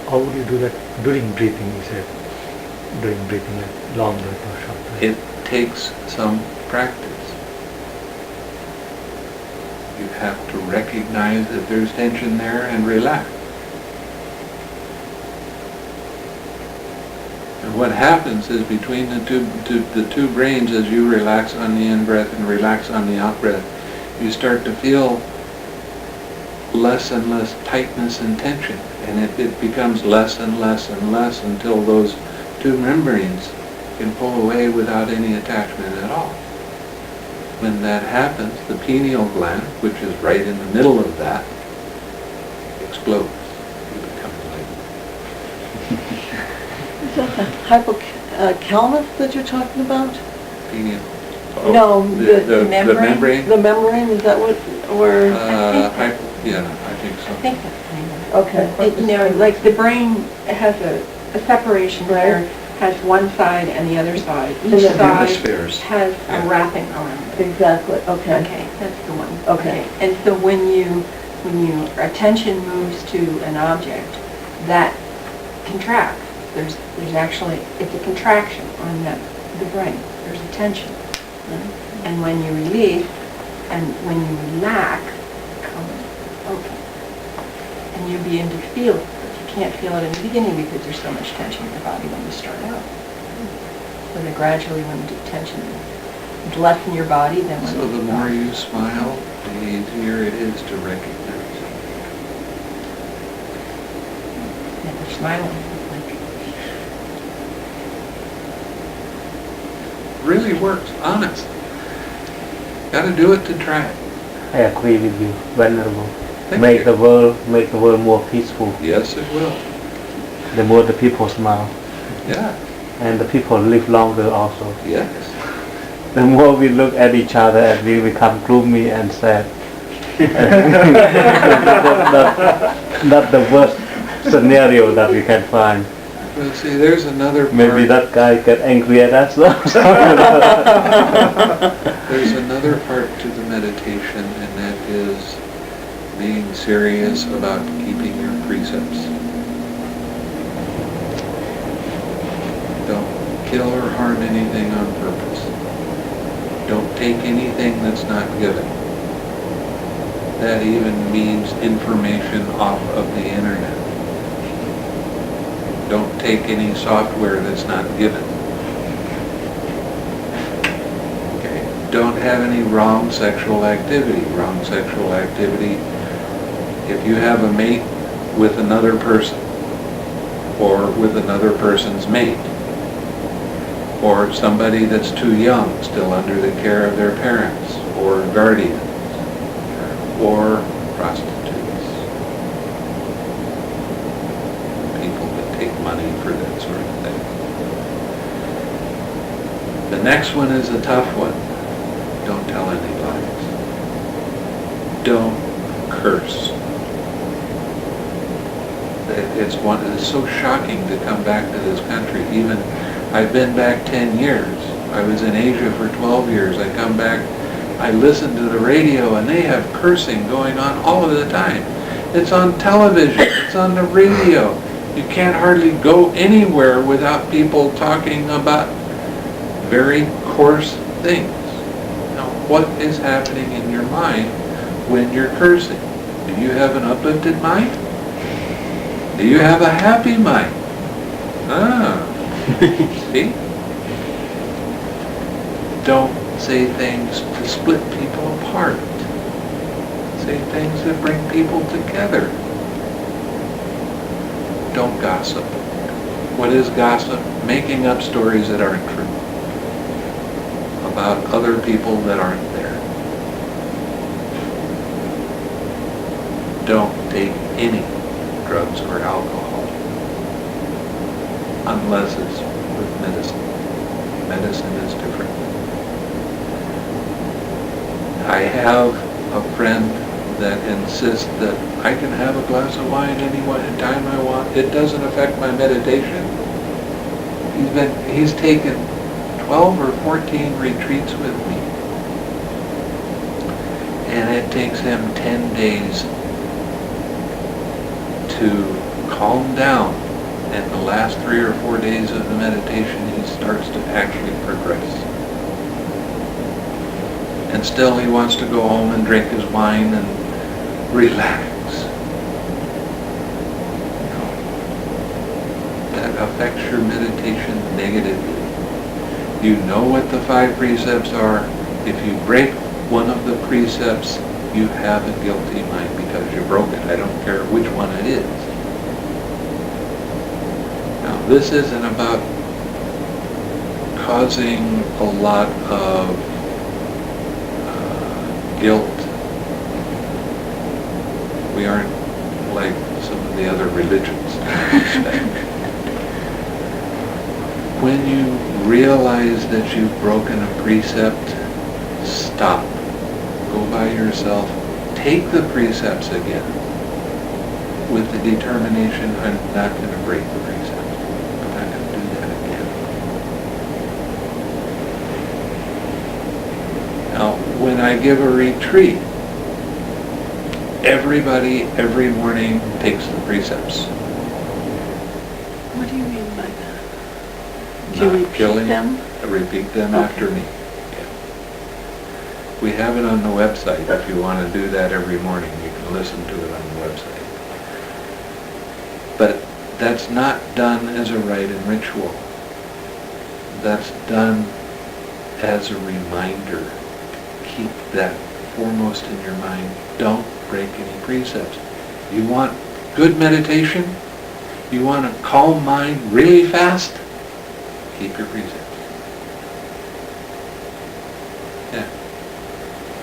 How would you do that during breathing? You said during breathing, like long breath or short breath. It takes some practice. You have to recognize that there's tension there and relax. And what happens is between the two brains, as you relax on the in-breath and relax on the out-breath, you start to feel less and less tightness and tension. And it becomes less and less and less until those two membranes can pull away without any attachment at all. When that happens, the pineal gland, which is right in the middle of that, explodes. You become light. Is that the hypothalamus that you're talking about? Pineal. No, the membrane. membrane. The membrane, is that what, or? Yeah, I think so. I think that's kind of. Okay. Like the brain has a separation Right. here, has one side and the other side. And Each the side hemispheres. has Yeah. a wrapping around it. Exactly, okay. Okay, that's the one. Okay. And so when your attention moves to an object, that contracts. There's actually, it's a contraction on the brain. There's a tension. And when you release, and when you relax, it comes open. And you begin to feel it, but you can't feel it in the beginning because there's so much tension in your body when you start out. So then gradually when the tension is less in your body, then when So the more you smile, the easier it is to recognize it. Yeah, you're smiling. Like, Really works, honest. Gotta do it to try it. I agree with you, Venerable. Thank Make you. the world more peaceful. Yes, it will. The more the people smile, Yeah, and the people live longer also. yes. The more we look at each other and we become gloomy and sad. not the worst scenario that we can find. Well, see, there's another part. Maybe that guy get angry at us. There's another part to the meditation, and that is being serious about keeping your precepts. Don't kill or harm anything on purpose. Don't take anything that's not given. that even means information off of the internet. Don't take any software that's not given. Okay. Don't have any wrong sexual activity. Wrong sexual activity, if you have a mate with another person, or with another person's mate, or somebody that's too young, still under the care of their parents, or guardians, or prostitutes. People that take money for that sort of thing. The next one is a tough one. Don't tell any lies. Don't curse. It's so shocking to come back to this country. Even, I've been back 10 years. I was in Asia for 12 years. I come back, I listen to the radio, and they have cursing going on all of the time. It's on television, it's on the radio. You can't hardly go anywhere without people talking about very coarse things. Now, what is happening in your mind when you're cursing? Do you have an uplifted mind? Do you have a happy mind? See? Don't say things to split people apart. Say things that bring people together. Don't gossip. What is gossip? Making up stories that aren't true about other people that aren't there. Don't take any drugs or alcohol unless it's with medicine. Medicine is different. I have a friend that insists that I can have a glass of wine any time I want. It doesn't affect my meditation. He's taken 12 or 14 retreats with me. And it takes him 10 days to calm down. And the last 3 or 4 days of the meditation, he starts to actually progress. And still he wants to go home and drink his wine and relax. No. That affects your meditation negatively. You know what the 5 precepts are. If you break one of the precepts, you have a guilty mind because you broke it. I don't care which one it is. Now, this isn't about causing a lot of guilt. We aren't like some of the other religions. When you realize that you've broken a precept, stop. Go by yourself. Take the precepts again with the determination, I'm not going to break the precepts. I'm not going to do that again. Now, when I give a retreat, everybody every morning takes the precepts. What do you mean by that? Do you Not repeat killing, them? repeat them Okay. after me. Yeah. We have it on the website. If you want to do that every morning, you can listen to it on the website. But that's not done as a rite and ritual. That's done as a reminder. Keep that foremost in your mind. Don't break any precepts. You want good meditation? You want a calm mind really fast? Keep your precepts. Yeah.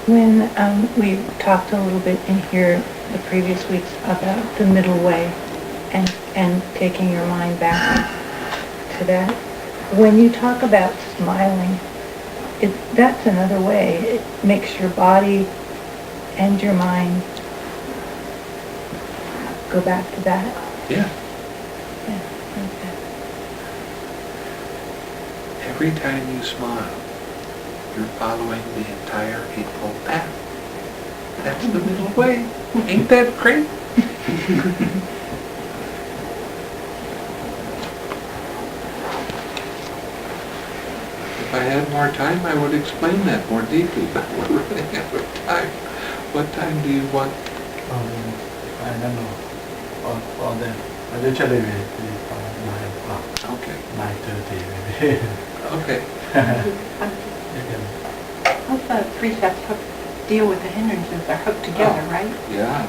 When we talked a little bit in here the previous weeks about the middle way and taking your mind back to that, when you talk about smiling, that's another way. It makes your body and your mind go back to that. Yeah. Yeah, okay. Every time you smile, you're following the entire Eightfold Path. That's the middle way. Ain't that great? If I had more time, I would explain that more deeply, but we're running out of time. What time do you want? I don't know. For them. Usually we 9 o'clock, Okay, 9:30 maybe. okay. You can How's the precepts deal with the hindrances? They're hooked together, Oh. right? Yeah.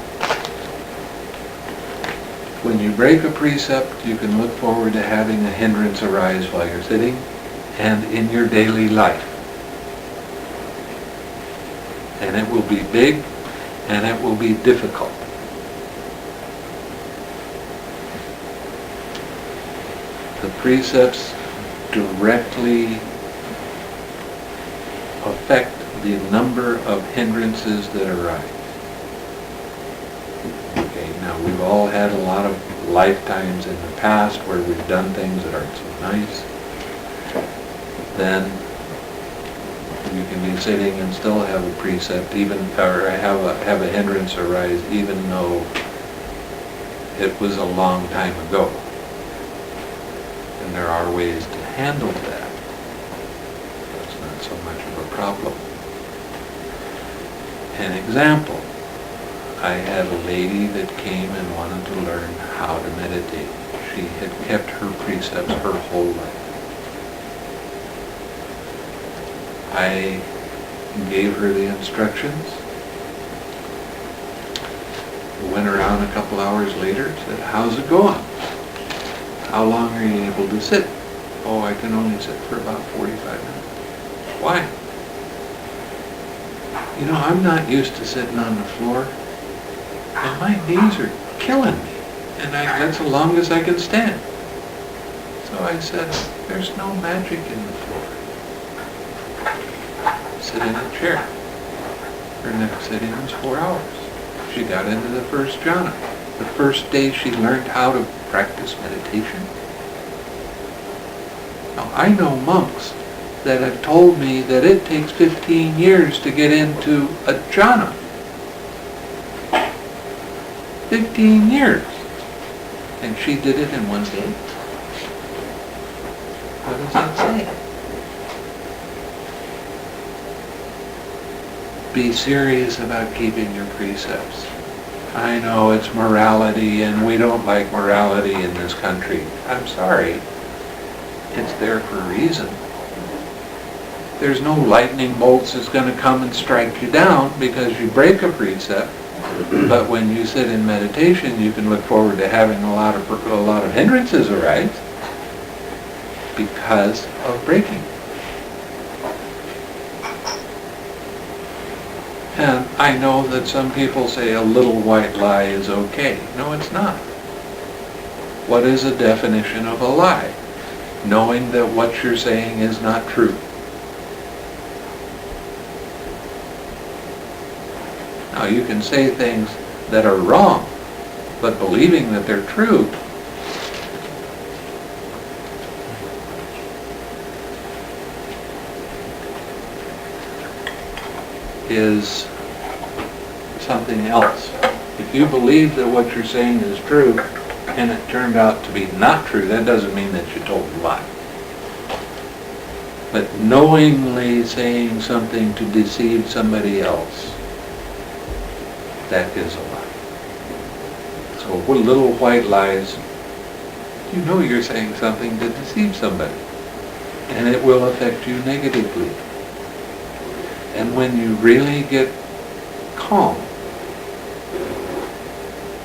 When you break a precept, you can look forward to having a hindrance arise while you're sitting and in your daily life. And it will be big and it will be difficult. The precepts directly affect the number of hindrances that arise. Okay, now we've all had a lot of lifetimes in the past where we've done things that aren't so nice. Then you can be sitting and still have a precept, even or have a hindrance arise, even though it was a long time ago. And there are ways to handle that. That's not so much of a problem. An example, I had a lady that came and wanted to learn how to meditate. She had kept her precepts her whole life. I gave her the instructions, went around a couple hours later, said, "How's it going? How long are you able to sit?" "Oh, I can only sit for about 45 minutes. "Why?" "You know, I'm not used to sitting on the floor, and my knees are killing me, and that's the longest I can stand." So I said, "There's no magic in the floor. Sit in a chair." Her next sitting was 4 hours. She got into the first jhana. The first day she learned how to practice meditation. Now, I know monks that have told me that it takes 15 years to get into a jhana. 15 years. And she did it in one day. What does that say? Be serious about keeping your precepts. I know it's morality and we don't like morality in this country. I'm sorry. It's there for a reason. There's no lightning bolts that's going to come and strike you down because you break a precept. But when you sit in meditation, you can look forward to having a lot of hindrances arise because of breaking. And I know that some people say a little white lie is okay. No, it's not. What is a definition of a lie? Knowing that what you're saying is not true. Now, you can say things that are wrong, but believing that they're true is something else. If you believe that what you're saying is true and it turned out to be not true, that doesn't mean that you told a lie. But knowingly saying something to deceive somebody else, that is a lie. So with little white lies, you know you're saying something to deceive somebody, and it will affect you negatively. And when you really get calm,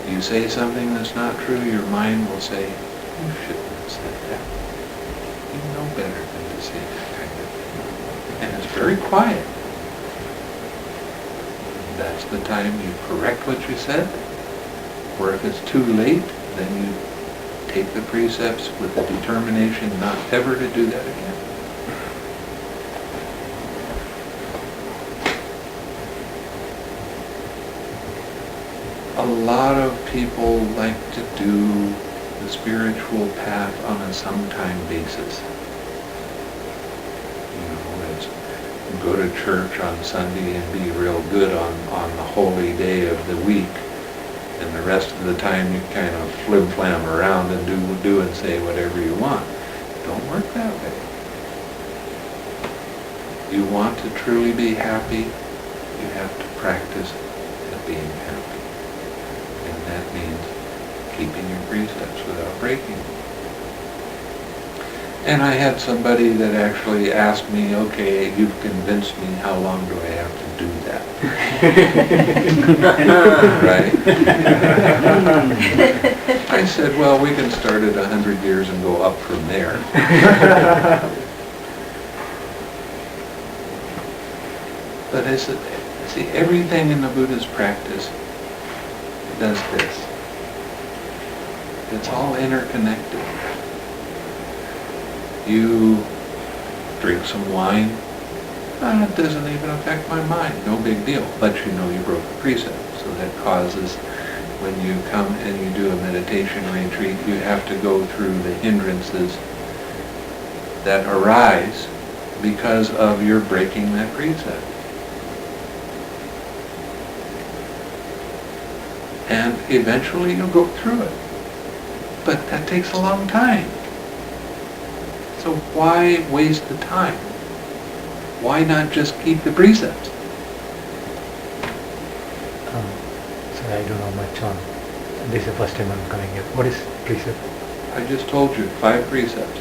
you say something that's not true, your mind will say, "You shouldn't have said that. You know better than to say that kind of thing." And it's very quiet. That's the time you correct what you said. Or if it's too late, then you take the precepts with the determination not ever to do that again. A lot of people like to do the spiritual path on a sometime basis. You know, it's go to church on Sunday and be real good on the holy day of the week, and the rest of the time you kind of flim-flam around and do and say whatever you want. Don't work that way. You want to truly be happy, you have to practice being happy. And that means keeping your precepts without breaking. And I had somebody that actually asked me, okay, you've convinced me, how long do I have to do that? Right? I said, well, we can start at 100 years and go up from there. But I said, see, everything in the Buddha's practice does this. It's all interconnected. You drink some wine, it doesn't even affect my mind, no big deal. But you know you broke a precept, so that causes, when you come and you do a meditation retreat, you have to go through the hindrances that arise because of your breaking that precept. And eventually you'll go through it. But that takes a long time. So why waste the time? Why not just keep the precepts? Sorry, I don't know much on. This is the first time I'm coming here. What is precept? I just told you, 5 precepts.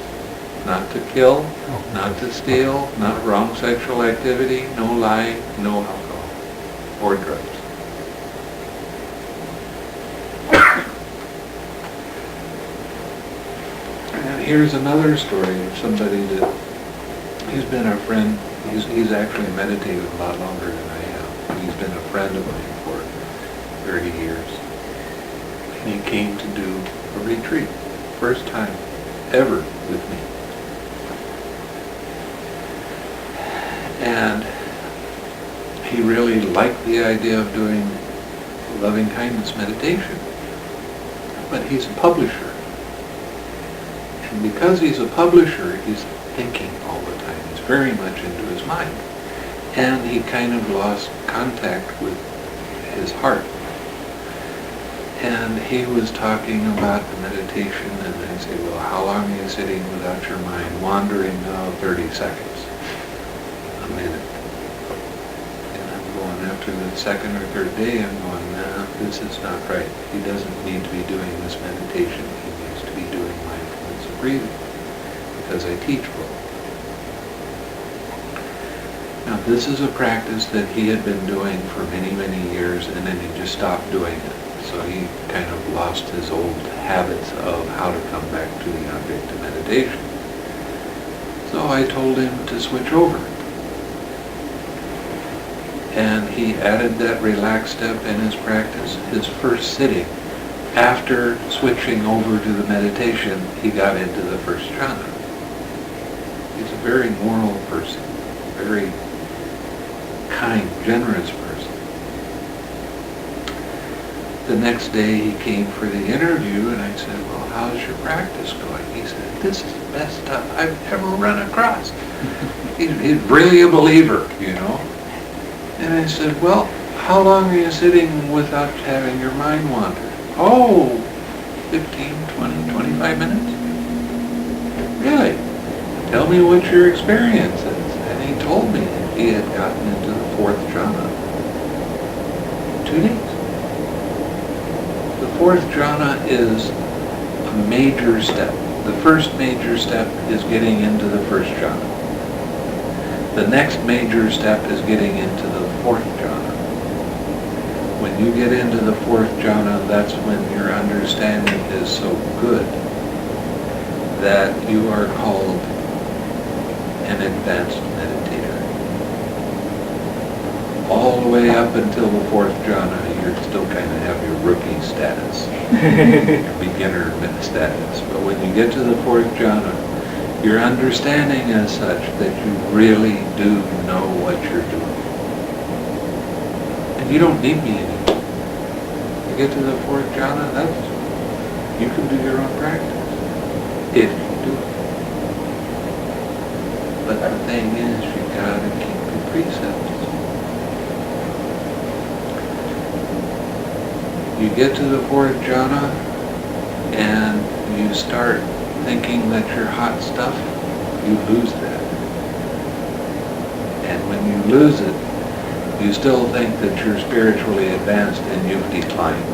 Not to kill, not to steal, not wrong sexual activity, no lying, no alcohol, or drugs. And here's another story of somebody that, he's been a friend, he's actually meditated a lot longer than I have. He's been a friend of mine for 30 years. And he came to do a retreat, first time ever with me. And he really liked the idea of doing loving kindness meditation. But he's a publisher. And because he's a publisher, he's thinking all the time. He's very much into his mind. And he kind of lost contact with his heart. And he was talking about the meditation, and I say, well, how long are you sitting without your mind wandering? Oh, 30 seconds. A minute. And I'm going, after the second or third day, I'm going, nah, this is not right. He doesn't need to be doing this meditation. He needs to be doing mindfulness of breathing, because I teach both. Now, this is a practice that he had been doing for many, many years, and then he just stopped doing it. So he kind of lost his old habits of how to come back to the object of meditation. So I told him to switch over. And he added that relaxed step in his practice. His first sitting, after switching over to the meditation, he got into the first jhana. He's a very moral person, very kind, generous person. The next day he came for the interview, and I said, well, how's your practice going? He said, this is the best stuff I've ever run across. He's really a believer, you know. And I said, well, how long are you sitting without having your mind wander? Oh, 15, 20, 25 minutes. Really? Tell me what your experience is. And he told me that he had gotten into the 4th jhana in 2 days. The 4th jhana is a major step. The first major step is getting into the 1st jhana. The next major step is getting into the 4th jhana. When you get into the 4th jhana, that's when your understanding is so good that you are called an advanced meditator. All the way up until the 4th jhana, you're still kind of have your rookie status, your beginner status. But when you get to the 4th jhana, your understanding is such that you really do know what you're doing. And you don't need me anymore. You get to the 4th jhana, you can do your own practice, if you do it. But the thing is, you gotta keep the precepts. You get to the 4th jhana, and you start thinking that you're hot stuff, you lose that. And when you lose it, you still think that you're spiritually advanced and you've declined.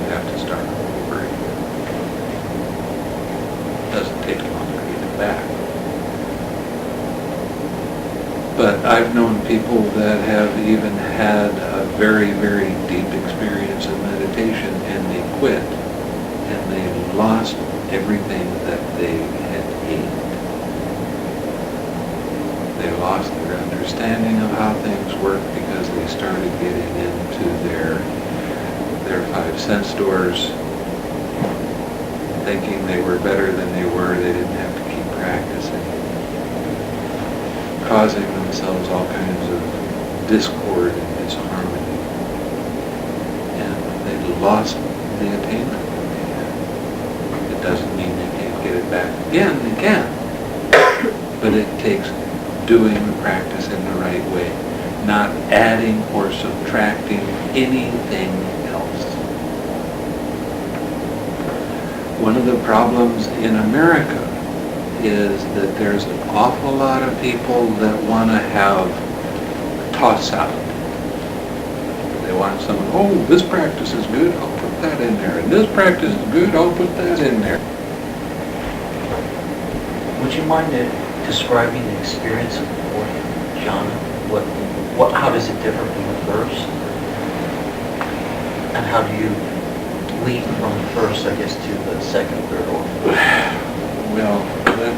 You have to start over again. It doesn't take long to get it back. But I've known people that have even had a very, very deep experience of meditation and they quit and they lost everything that they had gained. They lost their understanding of how things work because they started getting into their five sense doors, thinking they were better than they were. They didn't have to keep practicing, causing themselves all kinds of discord and disharmony. And they lost the attainment that they had. It doesn't mean they can't get it back again. They can. But it takes doing the practice in the right way, not adding or subtracting anything else. One of the problems in America is that there's an awful lot of people that want to have toss salad. They want someone, oh, this practice is good, I'll put that in there, and this practice is good, I'll put that in there. Would you mind describing the experience of the fourth jhana? How does it differ from the first? And how do you lead from the first, I guess, to the second, third, or fourth? Well,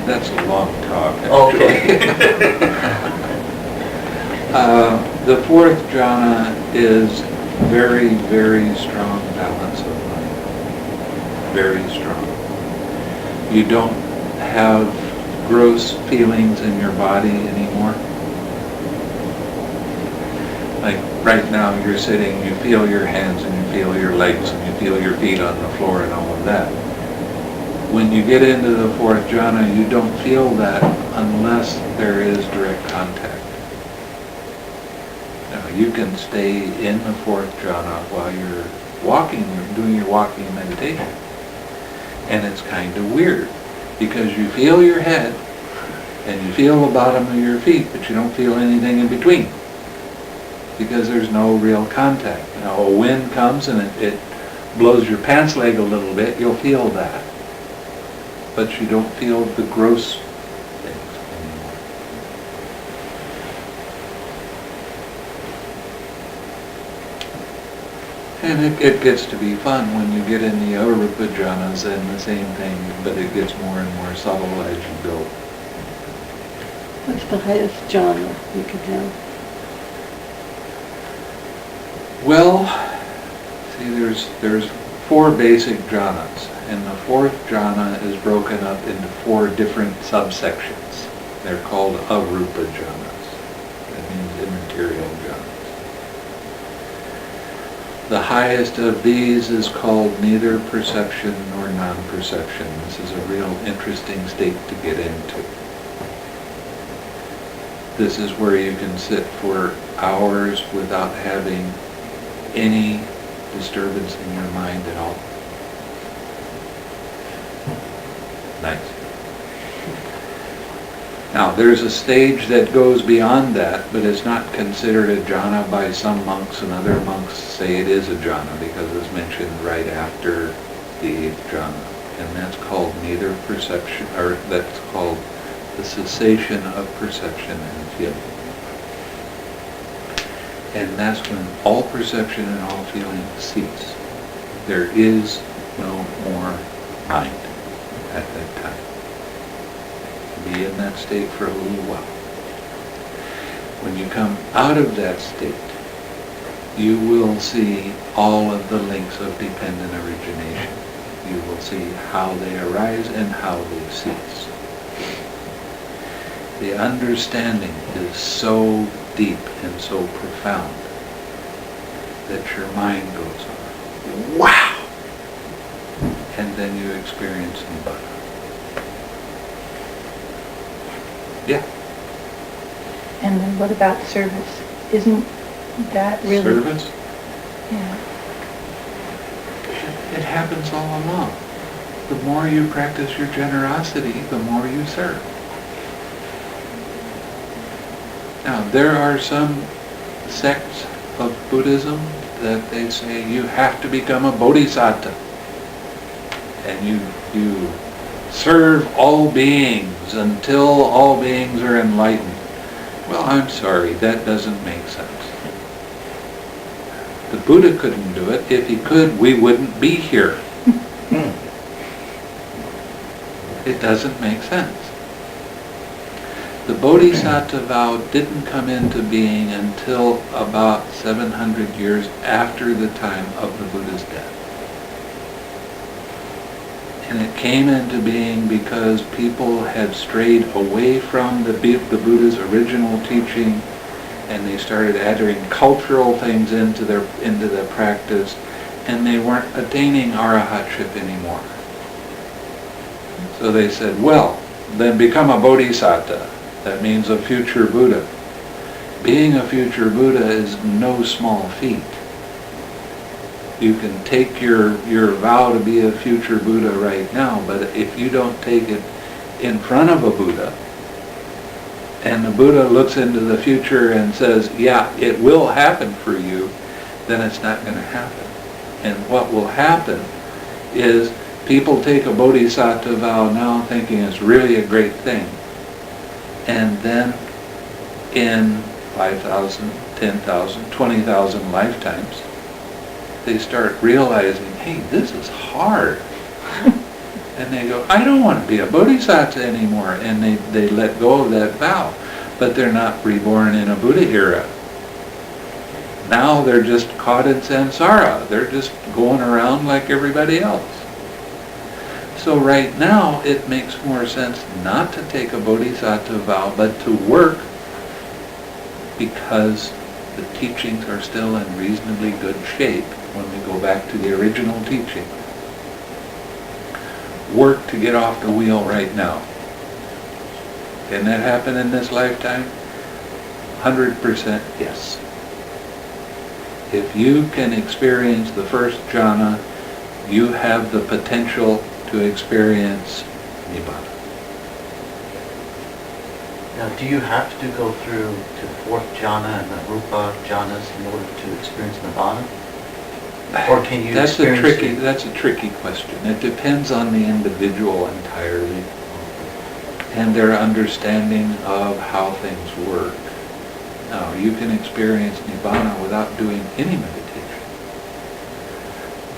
that's a long talk, Okay. actually. The fourth jhana is very, very strong balance of mind. Very strong. You don't have gross feelings in your body anymore. Like right now you're sitting, you feel your hands and you feel your legs and you feel your feet on the floor and all of that. When you get into the fourth jhana, you don't feel that unless there is direct contact. Now, you can stay in the fourth jhana while you're walking, you're doing your walking meditation. And it's kind of weird because you feel your head and you feel the bottom of your feet, but you don't feel anything in between because there's no real contact. Now, a wind comes and it blows your pants leg a little bit, you'll feel that. But you don't feel the gross things anymore. And it gets to be fun when you get in the arupa jhanas and the same thing, but it gets more and more subtle as you go. What's the highest jhana you can have? Well, see, there's four basic jhanas, and the fourth jhana is broken up into four different subsections. They're called arupa jhanas. That means immaterial jhanas. The highest of these is called neither perception nor non-perception. This is a real interesting state to get into. This is where you can sit for hours without having any disturbance in your mind at all. Nice. Now, there's a stage that goes beyond that, but it's not considered a jhana by some monks, and other monks say it is a jhana because it's mentioned right after the 8th jhana. And that's called neither perception, or that's called the cessation of perception and feeling. And that's when all perception and all feeling cease. There is no more mind at that time. Be in that state for a little while. When you come out of that state, you will see all of the links of dependent origination. You will see how they arise and how they cease. The understanding is so deep and so profound that your mind goes, wow! And then you experience Nibbana. Yeah. And then what about service? Isn't that really... Service? Yeah. It happens all along. The more you practice your generosity, the more you serve. Now, there are some sects of Buddhism that they say you have to become a bodhisattva. And you serve all beings until all beings are enlightened. Well, I'm sorry, that doesn't make sense. The Buddha couldn't do it. If he could, we wouldn't be here. It doesn't make sense. The Bodhisattva vow didn't come into being until about 700 years after the time of the Buddha's death. And it came into being because people had strayed away from the Buddha's original teaching, and they started adding cultural things into their practice, and they weren't attaining arahatship anymore. So they said, well, then become a bodhisattva. That means a future Buddha. Being a future Buddha is no small feat. You can take your vow to be a future Buddha right now, but if you don't take it in front of a Buddha, and the Buddha looks into the future and says, yeah, it will happen for you, then it's not going to happen. And what will happen is people take a bodhisattva vow now thinking it's really a great thing. And then in 5,000, 10,000, 20,000 lifetimes, they start realizing, hey, this is hard. And they go, I don't want to be a bodhisattva anymore. And they let go of that vow. But they're not reborn in a Buddha era. Now they're just caught in samsara. They're just going around like everybody else. So right now, it makes more sense not to take a bodhisattva vow, but to work, because the teachings are still in reasonably good shape when we go back to the original teaching. Work to get off the wheel right now. Can that happen in this lifetime? 100% yes. If you can experience the first jhana, you have the potential to experience Nibbana. Now, do you have to go through to fourth jhana and the rupa jhanas in order to experience Nibbana? Or can you That's experience a tricky question. It depends on the individual entirely and their understanding of how things work. Now, you can experience Nibbana without doing any meditation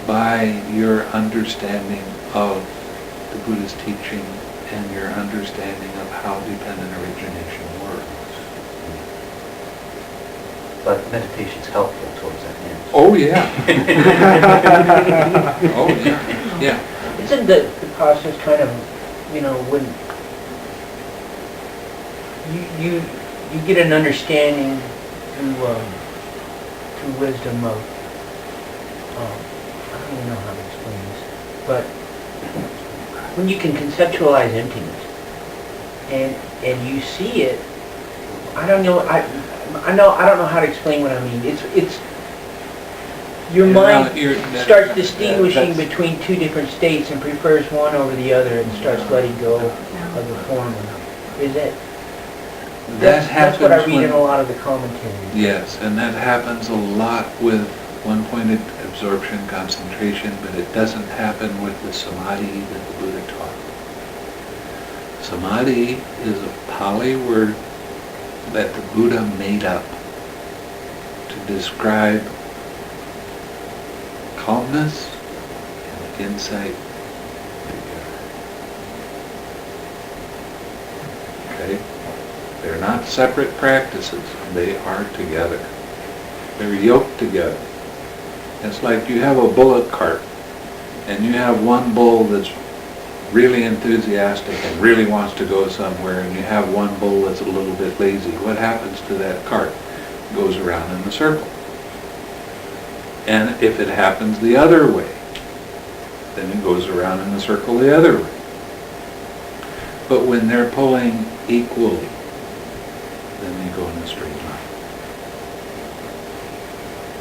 by your understanding of the Buddha's teaching and your understanding of how dependent origination works. But meditation's helpful towards that end. Oh yeah. Oh yeah. Yeah. Isn't the process kind of, when you get an understanding through wisdom of, I don't even know how to explain this, but when you can conceptualize emptiness and you see it, I don't know how to explain what I mean. It's your mind starts distinguishing between two different states and prefers one over the other and starts letting go of the former. Is it? That's what I read in a lot of the commentaries. Yes, and that happens a lot with one-pointed absorption concentration, but it doesn't happen with the samadhi that the Buddha taught. Samadhi is a Pali word that the Buddha made up to describe calmness and insight together. Okay? They're not separate practices. They are together. They're yoked together. It's like you have a bullock cart, and you have one bull that's really enthusiastic and really wants to go somewhere, and you have one bull that's a little bit lazy. What happens to that cart? It goes around in a circle. And if it happens the other way, then it goes around in a circle the other way. But when they're pulling equally, then they go in a straight line.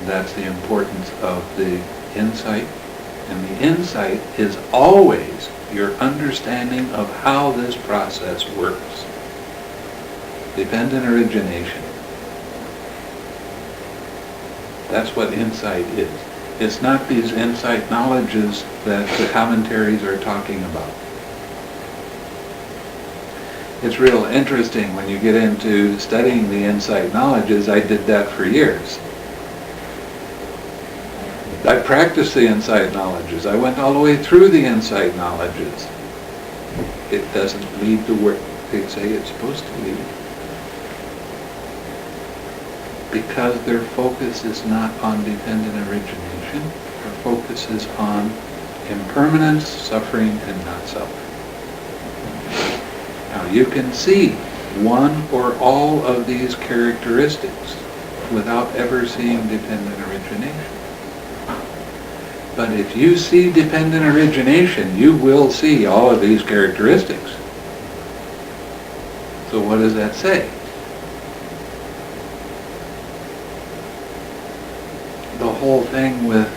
That's the importance of the insight. And the insight is always your understanding of how this process works. Dependent origination. That's what insight is. It's not these insight knowledges that the commentaries are talking about. It's real interesting when you get into studying the insight knowledges. I did that for years. I practiced the insight knowledges. I went all the way through the insight knowledges. It doesn't lead to where they say it's supposed to lead. Because their focus is not on dependent origination. Their focus is on impermanence, suffering, and not self. Now you can see one or all of these characteristics without ever seeing dependent origination. But if you see dependent origination, you will see all of these characteristics. So what does that say? The whole thing with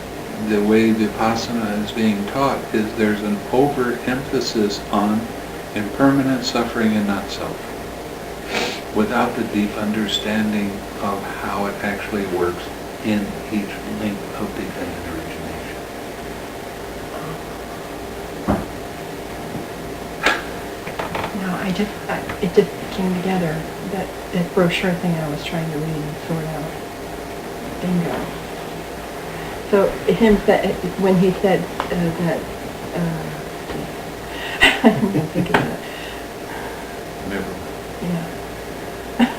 the way Vipassana is being taught is there's an overemphasis on impermanent suffering and not self, without the deep understanding of how it actually works in each link of dependent origination. No, it just came together, that brochure thing I was trying to read and sort out. Bingo. So when he said that, I didn't think of that. Never mind. Yeah.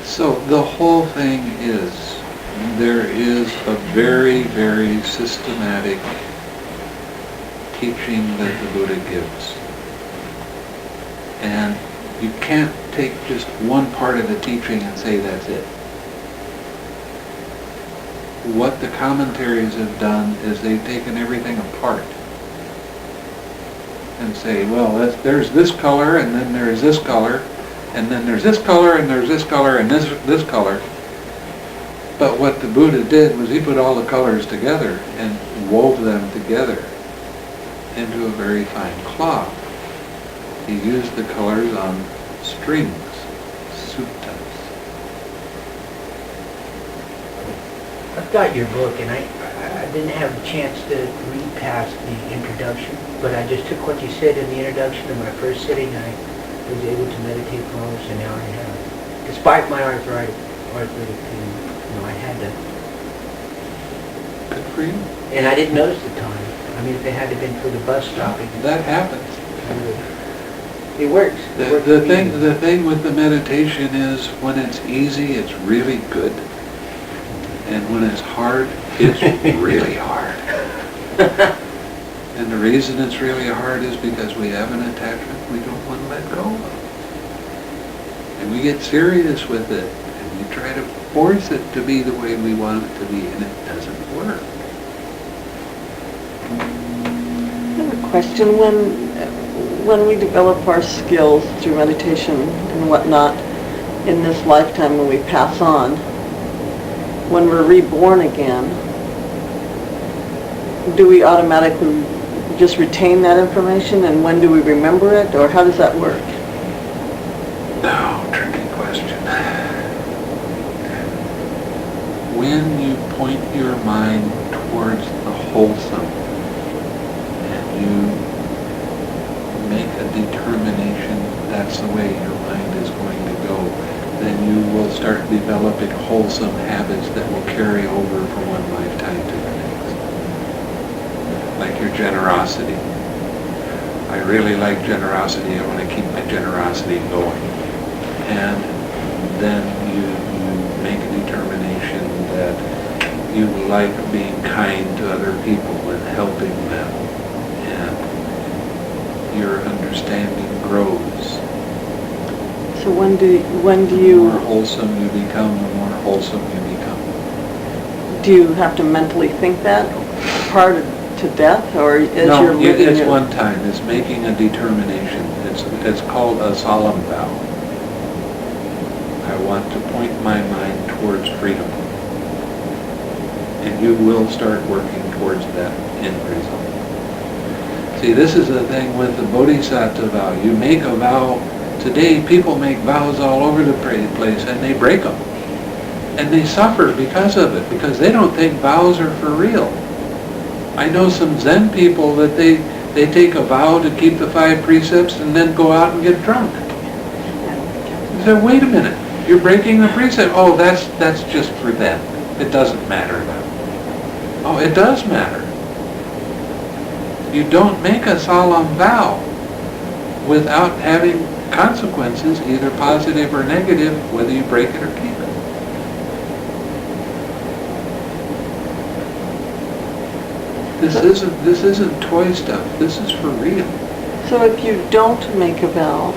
So the whole thing is, there is a very, very systematic teaching that the Buddha gives. And you can't take just one part of the teaching and say that's it. What the commentaries have done is they've taken everything apart and say, well, there's this color, and then there's this color, and then there's this color, and there's this color, and this color. But what the Buddha did was he put all the colors together and wove them together into a very fine cloth. He used the colors on strings, suttas. I've got your book, and I didn't have a chance to read past the introduction, but I just took what you said in the introduction of my first sitting. I was able to meditate for almost an hour and a half. Despite my arthritic pain, I had to. Good for you. And I didn't notice the time. I mean, if it had to been for the bus stopping. That happens. It works. The thing with the meditation is when it's easy, it's really good. And when it's hard, it's really hard. And the reason it's really hard is because we have an attachment we don't want to let go of. And we get serious with it, and we try to force it to be the way we want it to be, and it doesn't work. I have a question. When we develop our skills through meditation and whatnot in this lifetime, when we pass on, when we're reborn again, do we automatically just retain that information, and when do we remember it, or how does that work? No, tricky question. When you point your mind towards the wholesome and you make a determination that's the way your mind is going to go, then you will start developing wholesome habits that will carry over from one lifetime to the next. Like your generosity. I really like generosity. I want to keep my generosity going. And then you make a determination that you like being kind to other people and helping them. And your understanding grows. So when do The you more wholesome you become, the more wholesome you become. do you have to mentally think that prior to death, or is No, your living it's it? one time. It's making a determination. It's called a solemn vow. I want to point my mind towards freedom. And you will start working towards that end result. See, this is the thing with the Bodhisattva vow. You make a vow. Today, people make vows all over the place, and they break them. And they suffer because of it, because they don't think vows are for real. I know some Zen people that they take a vow to keep the 5 precepts and then go out and get drunk. I said, wait a minute, you're breaking the precept. Oh, that's just for them. It doesn't matter now. Oh, it does matter. You don't make a solemn vow without having consequences, either positive or negative, whether you break it or keep it. This isn't toy stuff. This is for real. So if you don't make a vow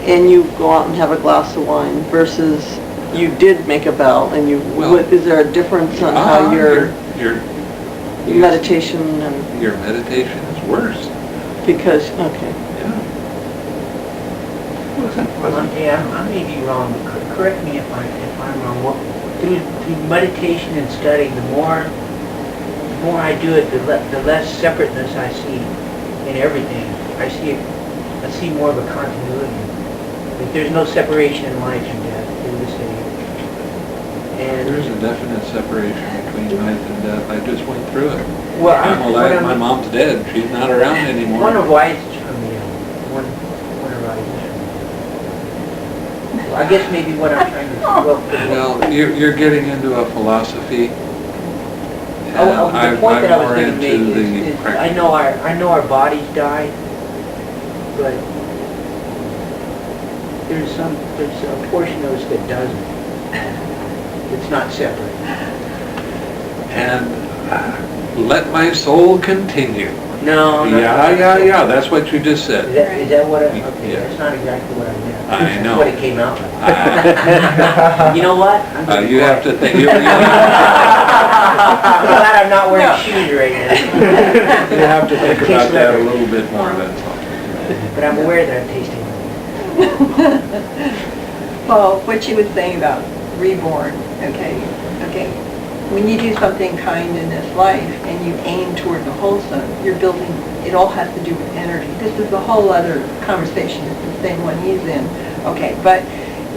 and you go out and have a glass of wine versus you did make a vow and you, Well, is there a difference on how your your meditation and, your meditation is worse. because, okay. Yeah. Yeah, I may be wrong, but correct me if I'm wrong. Well, through meditation and study, the more I do it, the less separateness I see in everything. I see more of a continuity. Like there's no separation in life and death, they're the same. There's And a definite separation between life and death. I just went through it. well, I'm alive, my mom's dead. She's not around anymore. one arises from the other. One arises from the other. Well, I guess maybe what I'm trying to Well, you're getting into a philosophy. the point that I was going to make into is the I practical. know our bodies die, but there's a portion of us that doesn't. It's not separate. And let my soul continue. No, no. Yeah, that's what you just said. Is that what okay, Yeah. that's not exactly what I meant. I know. That's what it came out like. You know what? I'm gonna be You have to quiet. think, I'm glad I'm not wearing shoes right now. you have to think about that a little bit more, that's all. But I'm aware that I'm tasting it. Well, what she was saying about reborn, okay. When you do something kind in this life and you aim toward the wholesome, you're building, it all has to do with energy. This is a whole other conversation, it's the same one he's in. Okay, but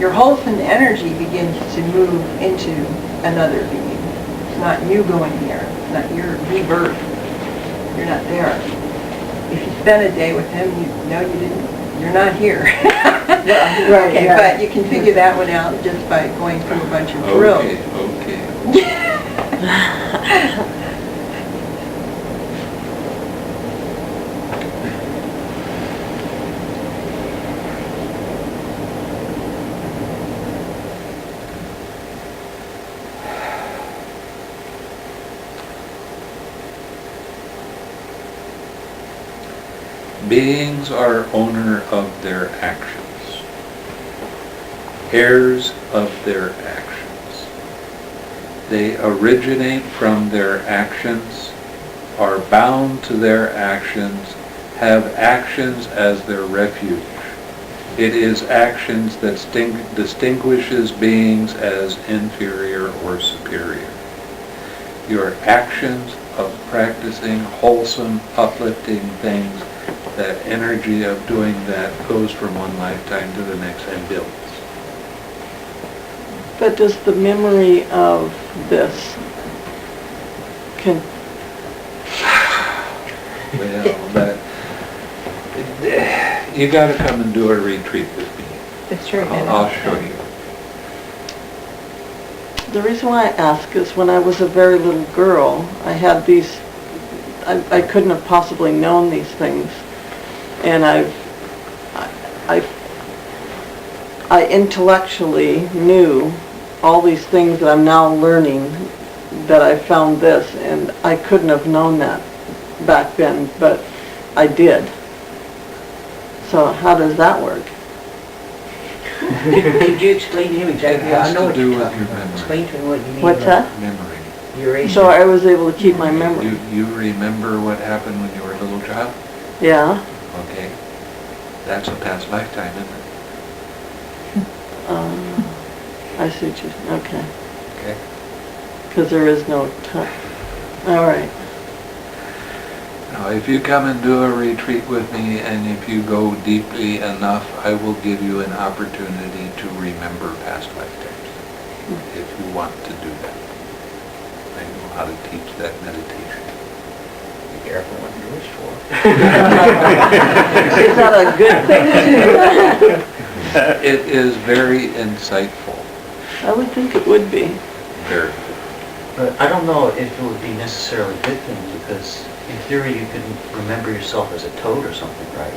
your wholesome energy begins to move into another being. It's not you going there, it's not your rebirth. You're not there. If you spend a day with him, you know you didn't, you're not here. Right, Okay, yeah. but you can figure that one out just by going through a bunch of drills. Okay. Beings are owner of their actions, heirs of their actions. They originate from their actions, are bound to their actions, have actions as their refuge. It is actions that distinguishes beings as inferior or superior. Your actions of practicing wholesome, uplifting things, that energy of doing that goes from one lifetime to the next and builds. But does the memory of this can, Well, you gotta come and do a retreat with me. It's true. I'll show you. the reason why I ask is when I was a very little girl, I had these, I couldn't have possibly known these things. And I intellectually knew all these things that I'm now learning, that I found this, and I couldn't have known that back then, but I did. So how does that work? Could you explain to him exactly? It has I know to what do you're with talking your about. memory. Explain to him what you mean. What's by that? Memory. Erasure. So I was able to keep my memory. You remember what happened when you were a little child? Yeah. Okay. That's a past lifetime, isn't it? I see what you, okay. Okay. Because there is no time. All right. Now, if you come and do a retreat with me, and if you go deeply enough, I will give you an opportunity to remember past lifetimes. if you want to do that. I know how to teach that meditation. Be careful what you wish for. Is that a good thing to do? It is very insightful, I would think it would be. very. But I don't know if it would be necessarily a good thing, because in theory you could remember yourself as a toad or something, right?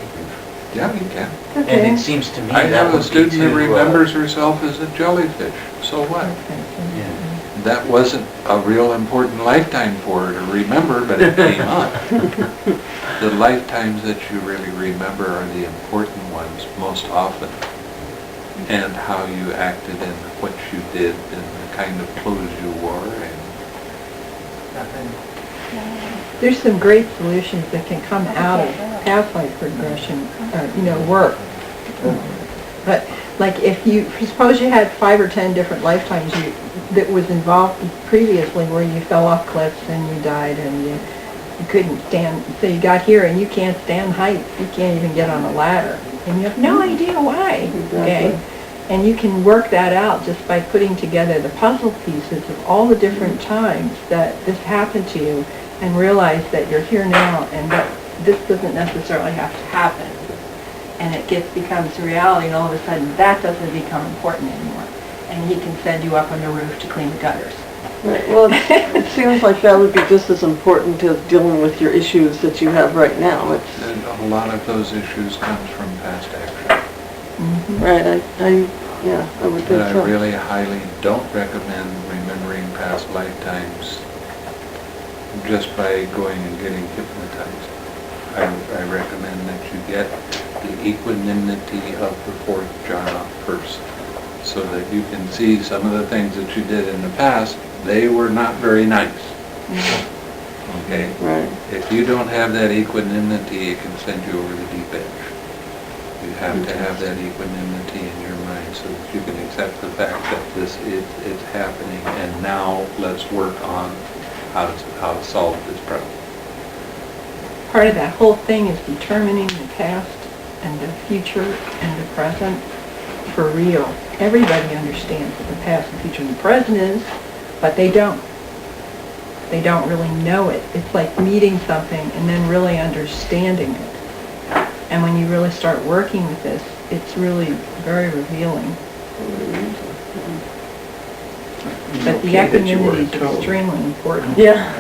Yeah, you can. And it seems to me I that have a would be student that too, remembers herself as a jellyfish. So what? Yeah. That wasn't a real important lifetime for her to remember, but it came up. The lifetimes that you really remember are the important ones most often. And how you acted and what you did and the kind of clothes you wore and There's some great solutions that can come out of past life regression, work. But like if you, suppose you had 5 or 10 different lifetimes that was involved previously where you fell off cliffs and you died and you couldn't stand, so you got here and you can't stand heights, you can't even get on a ladder. And you have no idea why, okay? And you can work that out just by putting together the puzzle pieces of all the different times that this happened to you and realize that you're here now and that this doesn't necessarily have to happen. And it becomes a reality and all of a sudden that doesn't become important anymore. And he can send you up on the roof to clean the gutters. Right, well, it seems like that would be just as important as dealing with your issues that you have right now. It's, and a lot of those issues comes from past action. right, I would think But I so. really highly don't recommend remembering past lifetimes just by going and getting hypnotized. I recommend that you get the equanimity of the fourth jhana first, so that you can see some of the things that you did in the past, they were not very nice. Okay? Right. If you don't have that equanimity, it can send you over the deep edge. You have to have that equanimity in your mind so that you can accept the fact that it's happening, and now let's work on how to solve this problem. Part of that whole thing is determining the past and the future and the present for real. Everybody understands what the past, the future, and the present is, but they don't. They don't really know it. It's like meeting something and then really understanding it. And when you really start working with this, it's really very revealing. But the equanimity is extremely important. Yeah.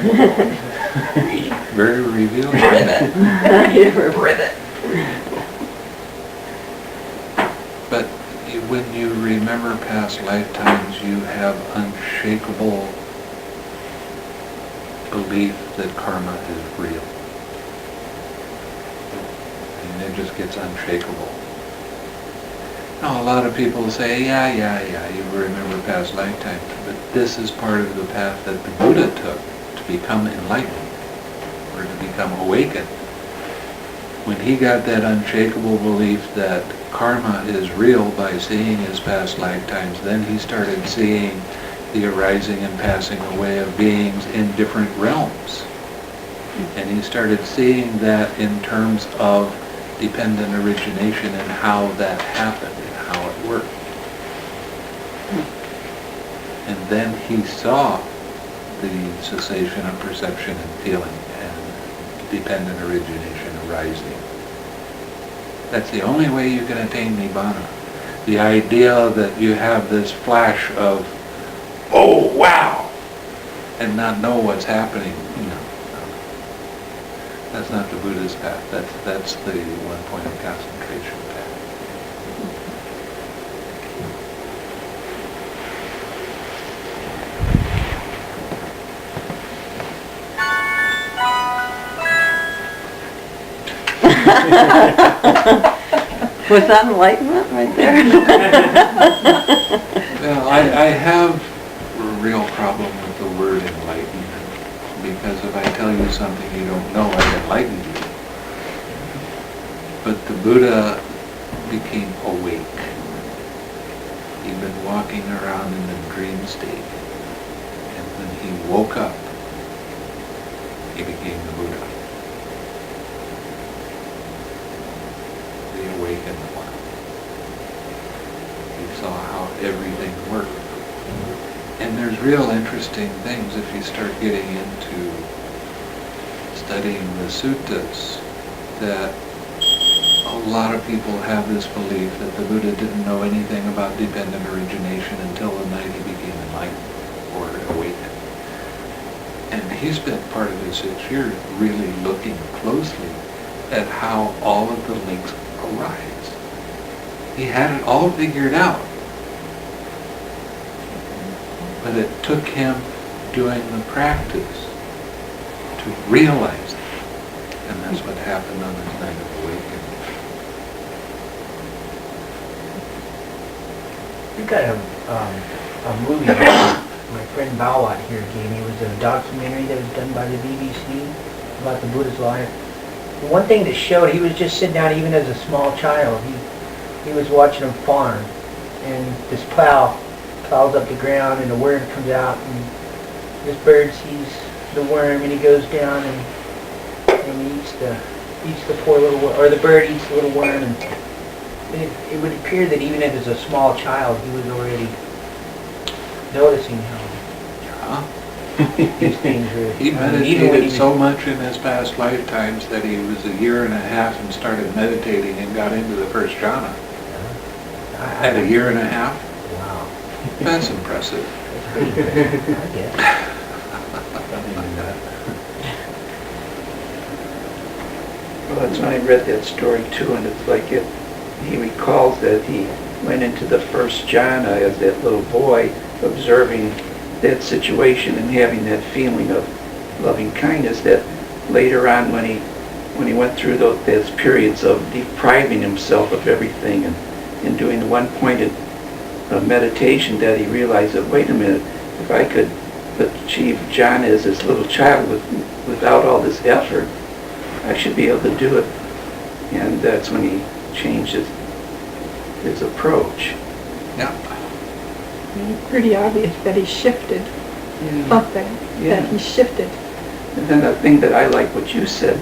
Very revealing. Rivet. But when you remember past lifetimes, you have unshakable belief that karma is real. And it just gets unshakable. Now, a lot of people say, yeah, you remember past lifetimes, but this is part of the path that the Buddha took to become enlightened, or to become awakened. When he got that unshakable belief that karma is real by seeing his past lifetimes, then he started seeing the arising and passing away of beings in different realms. And he started seeing that in terms of dependent origination and how that happened and how it worked. And then he saw the cessation of perception and feeling and dependent origination arising. That's the only way you can attain Nibbana. The idea that you have this flash of, oh wow, and not know what's happening, that's not the Buddha's path. That's the one point of concentration path. Was that enlightenment right there? Well, I have a real problem with the word enlightenment, because if I tell you something you don't know, I've enlightened you. But the Buddha became awake. He'd been walking around in the dream state, and when he woke up, he became the Buddha. The awakened one. He saw how everything worked. And there's real interesting things if you start getting into studying the suttas, that a lot of people have this belief that the Buddha didn't know anything about dependent origination until the night he became enlightened or awakened. And he spent part of his 6 years really looking closely at how all of the links arise. He had it all figured out. But it took him doing the practice to realize it. And that's what happened on his night of awakening. We got a movie that my friend Bawat here gave me. It was a documentary that was done by the BBC about the Buddha's life. And one thing that showed, he was just sitting down even as a small child. He was watching him farm, and this plows up the ground, and the worm comes out, and this bird sees the worm, and he goes down and he eats the poor little worm, or the bird eats the little worm, and it would appear that even as a small child, he was already noticing how these things were. He meditated so much in his past lifetimes that he was 1.5 years and started meditating and got into the first jhana. At 1.5 years? Wow. That's impressive. That's pretty impressive, I guess. Well, that's when I read that story too, and it's like he recalls that he went into the first jhana as that little boy, observing that situation and having that feeling of loving kindness, that later on when he went through those periods of depriving himself of everything and doing the one-pointed meditation, that he realized that, wait a minute, if I could achieve jhana as this little child without all this effort, I should be able to do it. And that's when he changed his approach. Yeah. It's pretty obvious that he shifted something, that he shifted. And then the thing that I like what you said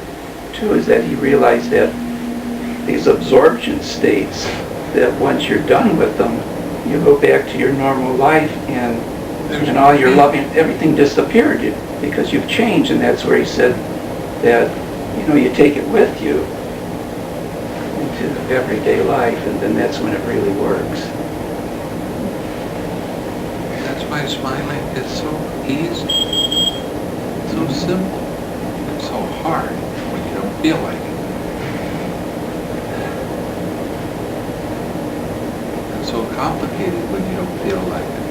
too is that he realized that these absorption states, that once you're done with them, you go back to your normal life and all your loving, everything disappeared because you've changed. And that's where he said that, you take it with you into everyday life, and then that's when it really works. That's why smiling is so easy, so simple, and so hard when you don't feel like it. And so complicated when you don't feel like it.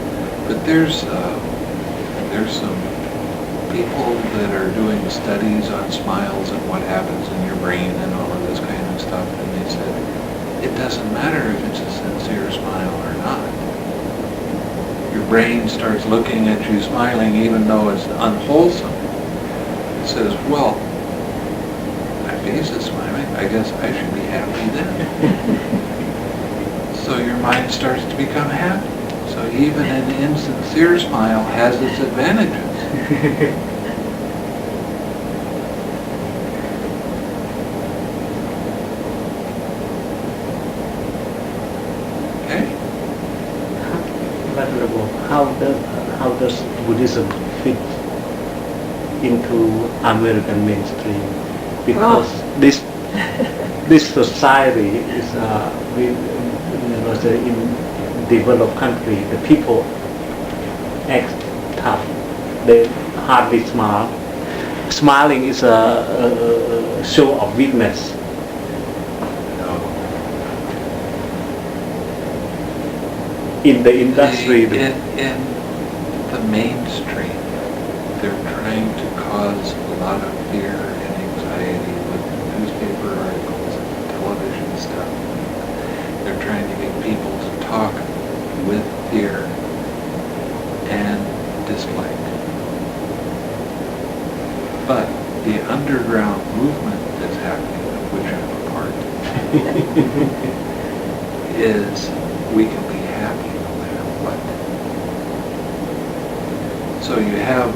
But there's some people that are doing studies on smiles and what happens in your brain and all of this kind of stuff, and they said it doesn't matter if it's a sincere smile or not. Your brain starts looking at you smiling even though it's unwholesome. It says, well, my face is smiling, I guess I should be happy then. So your mind starts to become happy. So even an insincere smile has its advantages. But how does Buddhism fit into American mainstream? Because this society is in developed country, the people act tough. They hardly smile. Smiling is a show of weakness. In the industry, In the mainstream, they're trying to cause a lot of fear and anxiety with newspaper articles and television stuff. They're trying to get people to talk with fear and dislike. But the underground movement that's happening, of which I'm a part, is we can be happy no matter what. So you have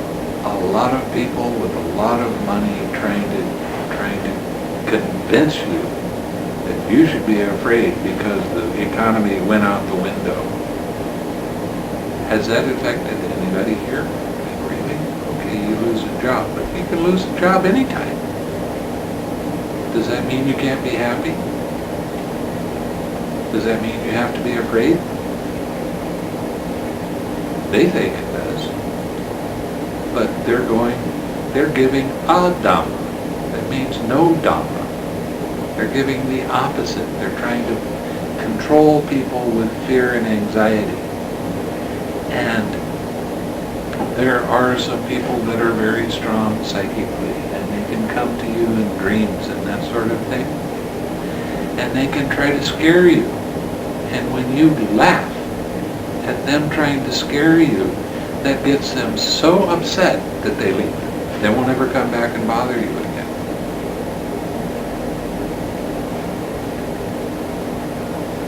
a lot of people with a lot of money trying to convince you that you should be afraid because the economy went out the window. Has that affected anybody here? Really? Okay, you lose a job, but you can lose a job anytime. Does that mean you can't be happy? Does that mean you have to be afraid? They think it does. But they're giving a Dhamma. That means no Dhamma. They're giving the opposite. They're trying to control people with fear and anxiety. And there are some people that are very strong psychically, and they can come to you in dreams and that sort of thing. And they can try to scare you. And when you laugh at them trying to scare you, that gets them so upset that they leave. They won't ever come back and bother you again.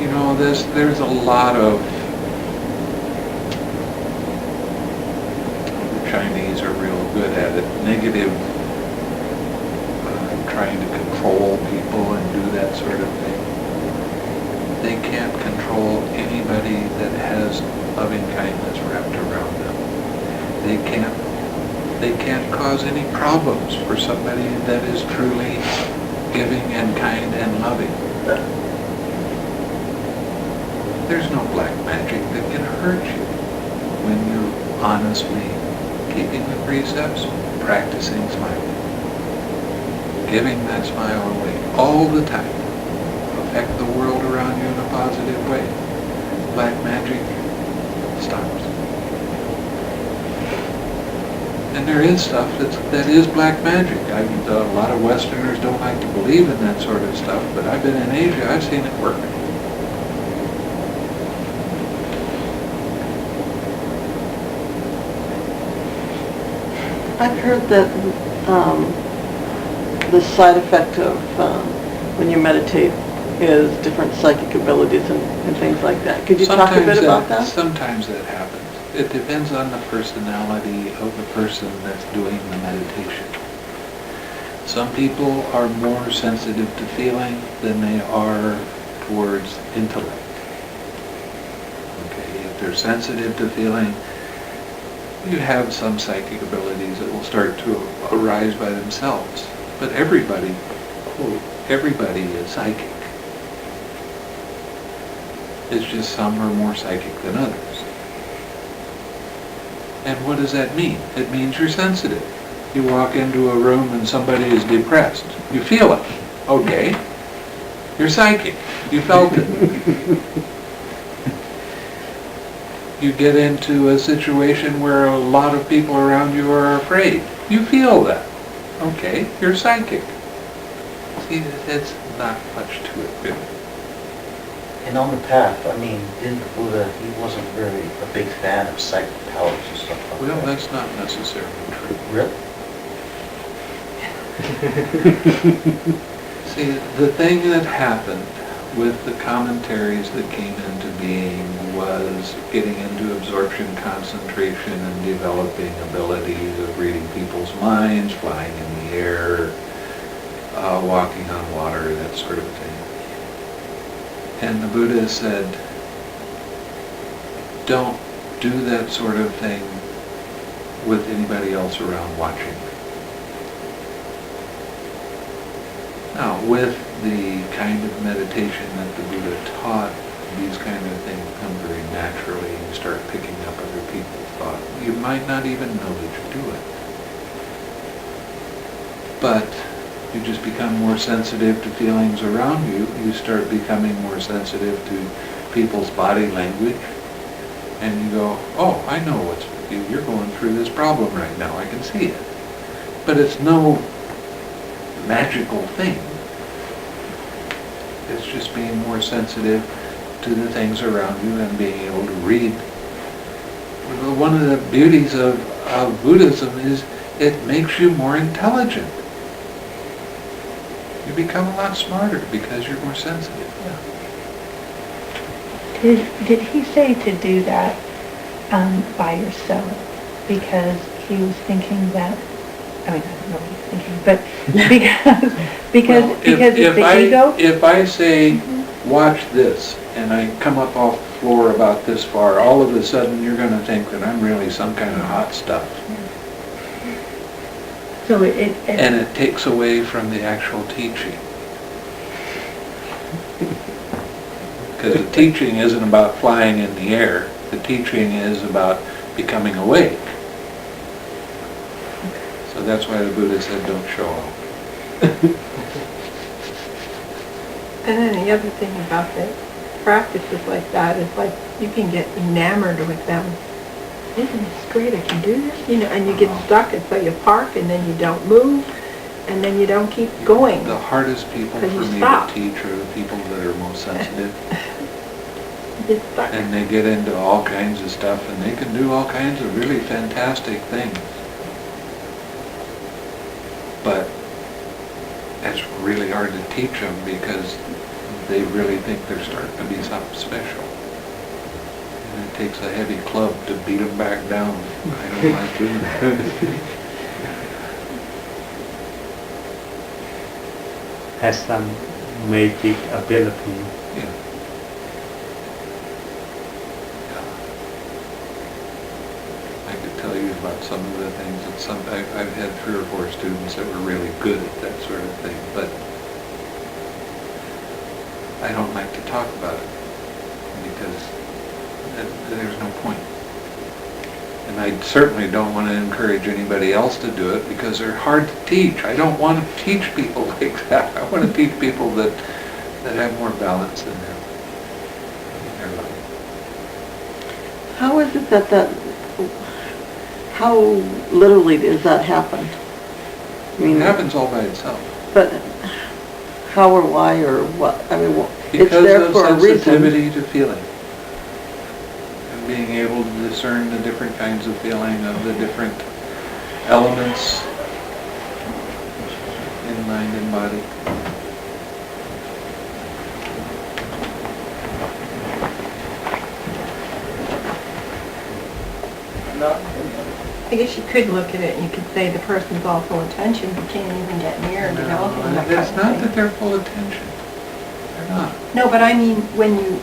You know, there's a lot of, the Chinese are real good at it, negative, trying to control people and do that sort of thing. They can't control anybody that has loving kindness wrapped around them. They can't cause any problems for somebody that is truly giving and kind and loving. There's no black magic that can hurt you when you're honestly keeping the precepts, practicing smiling, giving that smile away all the time. Affect the world around you in a positive way. Black magic stops. And there is stuff that is black magic. A lot of Westerners don't like to believe in that sort of stuff, but I've been in Asia, I've seen it work. I've heard that the side effect of when you meditate is different psychic abilities and things like that. Could you talk a bit about that? Sometimes that happens. It depends on the personality of the person that's doing the meditation. Some people are more sensitive to feeling than they are towards intellect. Okay, if they're sensitive to feeling, you have some psychic abilities that will start to arise by themselves. But everybody, quote, everybody is psychic. It's just some are more psychic than others. And what does that mean? It means you're sensitive. You walk into a room and somebody is depressed. You feel it. Okay. You're psychic. You felt it. You get into a situation where a lot of people around you are afraid. You feel that. Okay. You're psychic. See, it's not much to it, really. And on the path, I mean, didn't the Buddha, he wasn't very a big fan of psychic powers and stuff like Well, that? that's not necessarily true. Really? See, the thing that happened with the commentaries that came into being was getting into absorption, concentration, and developing abilities of reading people's minds, flying in the air, walking on water, that sort of thing. And the Buddha said, don't do that sort of thing with anybody else around watching. Now, with the kind of meditation that the Buddha taught, these kind of things come very naturally. You start picking up other people's thought. You might not even know that you're doing it. But you just become more sensitive to feelings around you. You start becoming more sensitive to people's body language. And you go, oh, I know what's with you. You're going through this problem right now. I can see it. But it's no magical thing. It's just being more sensitive to the things around you and being able to read. One of the beauties of Buddhism is it makes you more intelligent. You become a lot smarter because you're more sensitive. Yeah. Did he say to do that by yourself? Because he was thinking that, I mean, I don't know what he's thinking, but because Well, it's the ego? If I say, watch this, and I come up off the floor about this far, all of a sudden you're going to think that I'm really some kind of hot stuff. So And it takes away from the actual teaching. Because the teaching isn't about flying in the air. The teaching is about becoming awake. So that's why the Buddha said, don't show off. And then the other thing about the practices like that is like you can get enamored with them. Isn't this great? I can do this, you know, and you get stuck, and so you park, and then you don't move, and then you don't keep going. The hardest people for Because you me to stop. teach are the people that are most sensitive. You get stuck. And they get into all kinds of stuff, and they can do all kinds of really fantastic things. But it's really hard to teach them because they really think they're starting to be something special. And it takes a heavy club to beat them back down. I don't like doing that. Has some magic ability. Yeah. I could tell you about some of the things that I've had 3 or 4 students that were really good at that sort of thing, but I don't like to talk about it because there's no point. And I certainly don't want to encourage anybody else to do it because they're hard to teach. I don't want to teach people like that. I want to teach people that have more balance in their life. How is it how literally does that happen? I mean, It happens all by itself. but how or why or what? I mean, it's Because there of for a reason. sensitivity to feeling. And being able to discern the different kinds of feeling of the different elements in mind and body. I guess you could look at it and you could say the person's all full of tension, you can't even get near and develop it. No, it's not that they're full of tension. They're not. No, but I mean, when you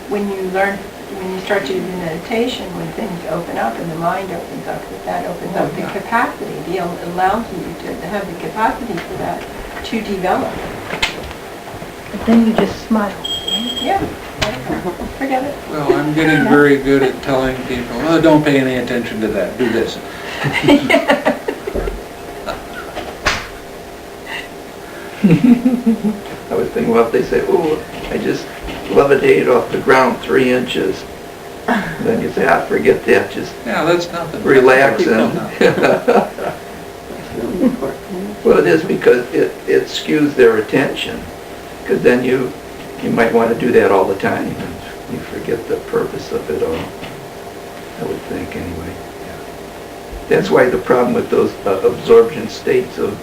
start to do meditation, when things open up and the mind opens up, that opens up the capacity, it allows you to have the capacity for that to develop. But then you just smile. Yeah, forget it. Well, I'm getting very good at telling people, oh, don't pay any attention to that, do this. I was thinking, well, if they say, oh, I just levitated off the ground 3 inches, then you say, forget that, just Yeah, that's nothing. relax and... Really important. Well, it is because it skews their attention, because then you might want to do that all the time, and you forget the purpose of it all, I would think, anyway. That's why the problem with those absorption states of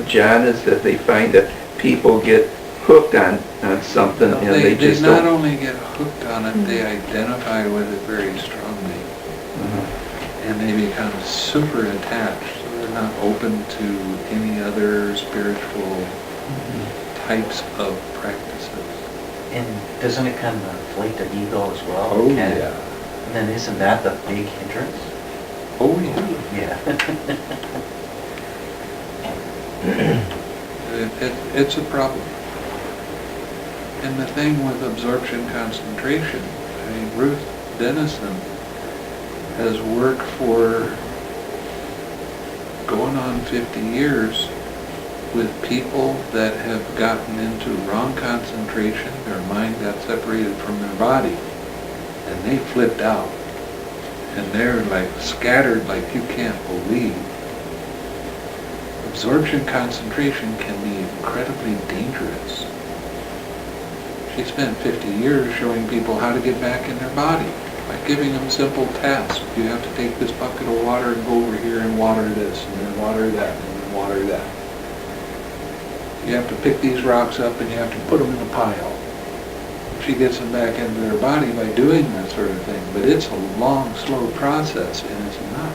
jhana is that they find that people get hooked on something and they just They not don't... only get hooked on it, they identify with it very strongly. And they become super attached, so they're not open to any other spiritual types of practices. And doesn't it kind of inflate the ego as well? Oh, And yeah. then isn't that the big hindrance? Oh, yeah. Yeah. It's a problem. And the thing with absorption concentration, I mean, Ruth Denison has worked for going on 50 years with people that have gotten into wrong concentration, their mind got separated from their body, and they flipped out. And they're like scattered like you can't believe. Absorption concentration can be incredibly dangerous. She spent 50 years showing people how to get back in their body by giving them simple tasks. You have to take this bucket of water and go over here and water this, and then water that, and then water that. You have to pick these rocks up and you have to put them in a pile. She gets them back into their body by doing that sort of thing. But it's a long, slow process, and it's not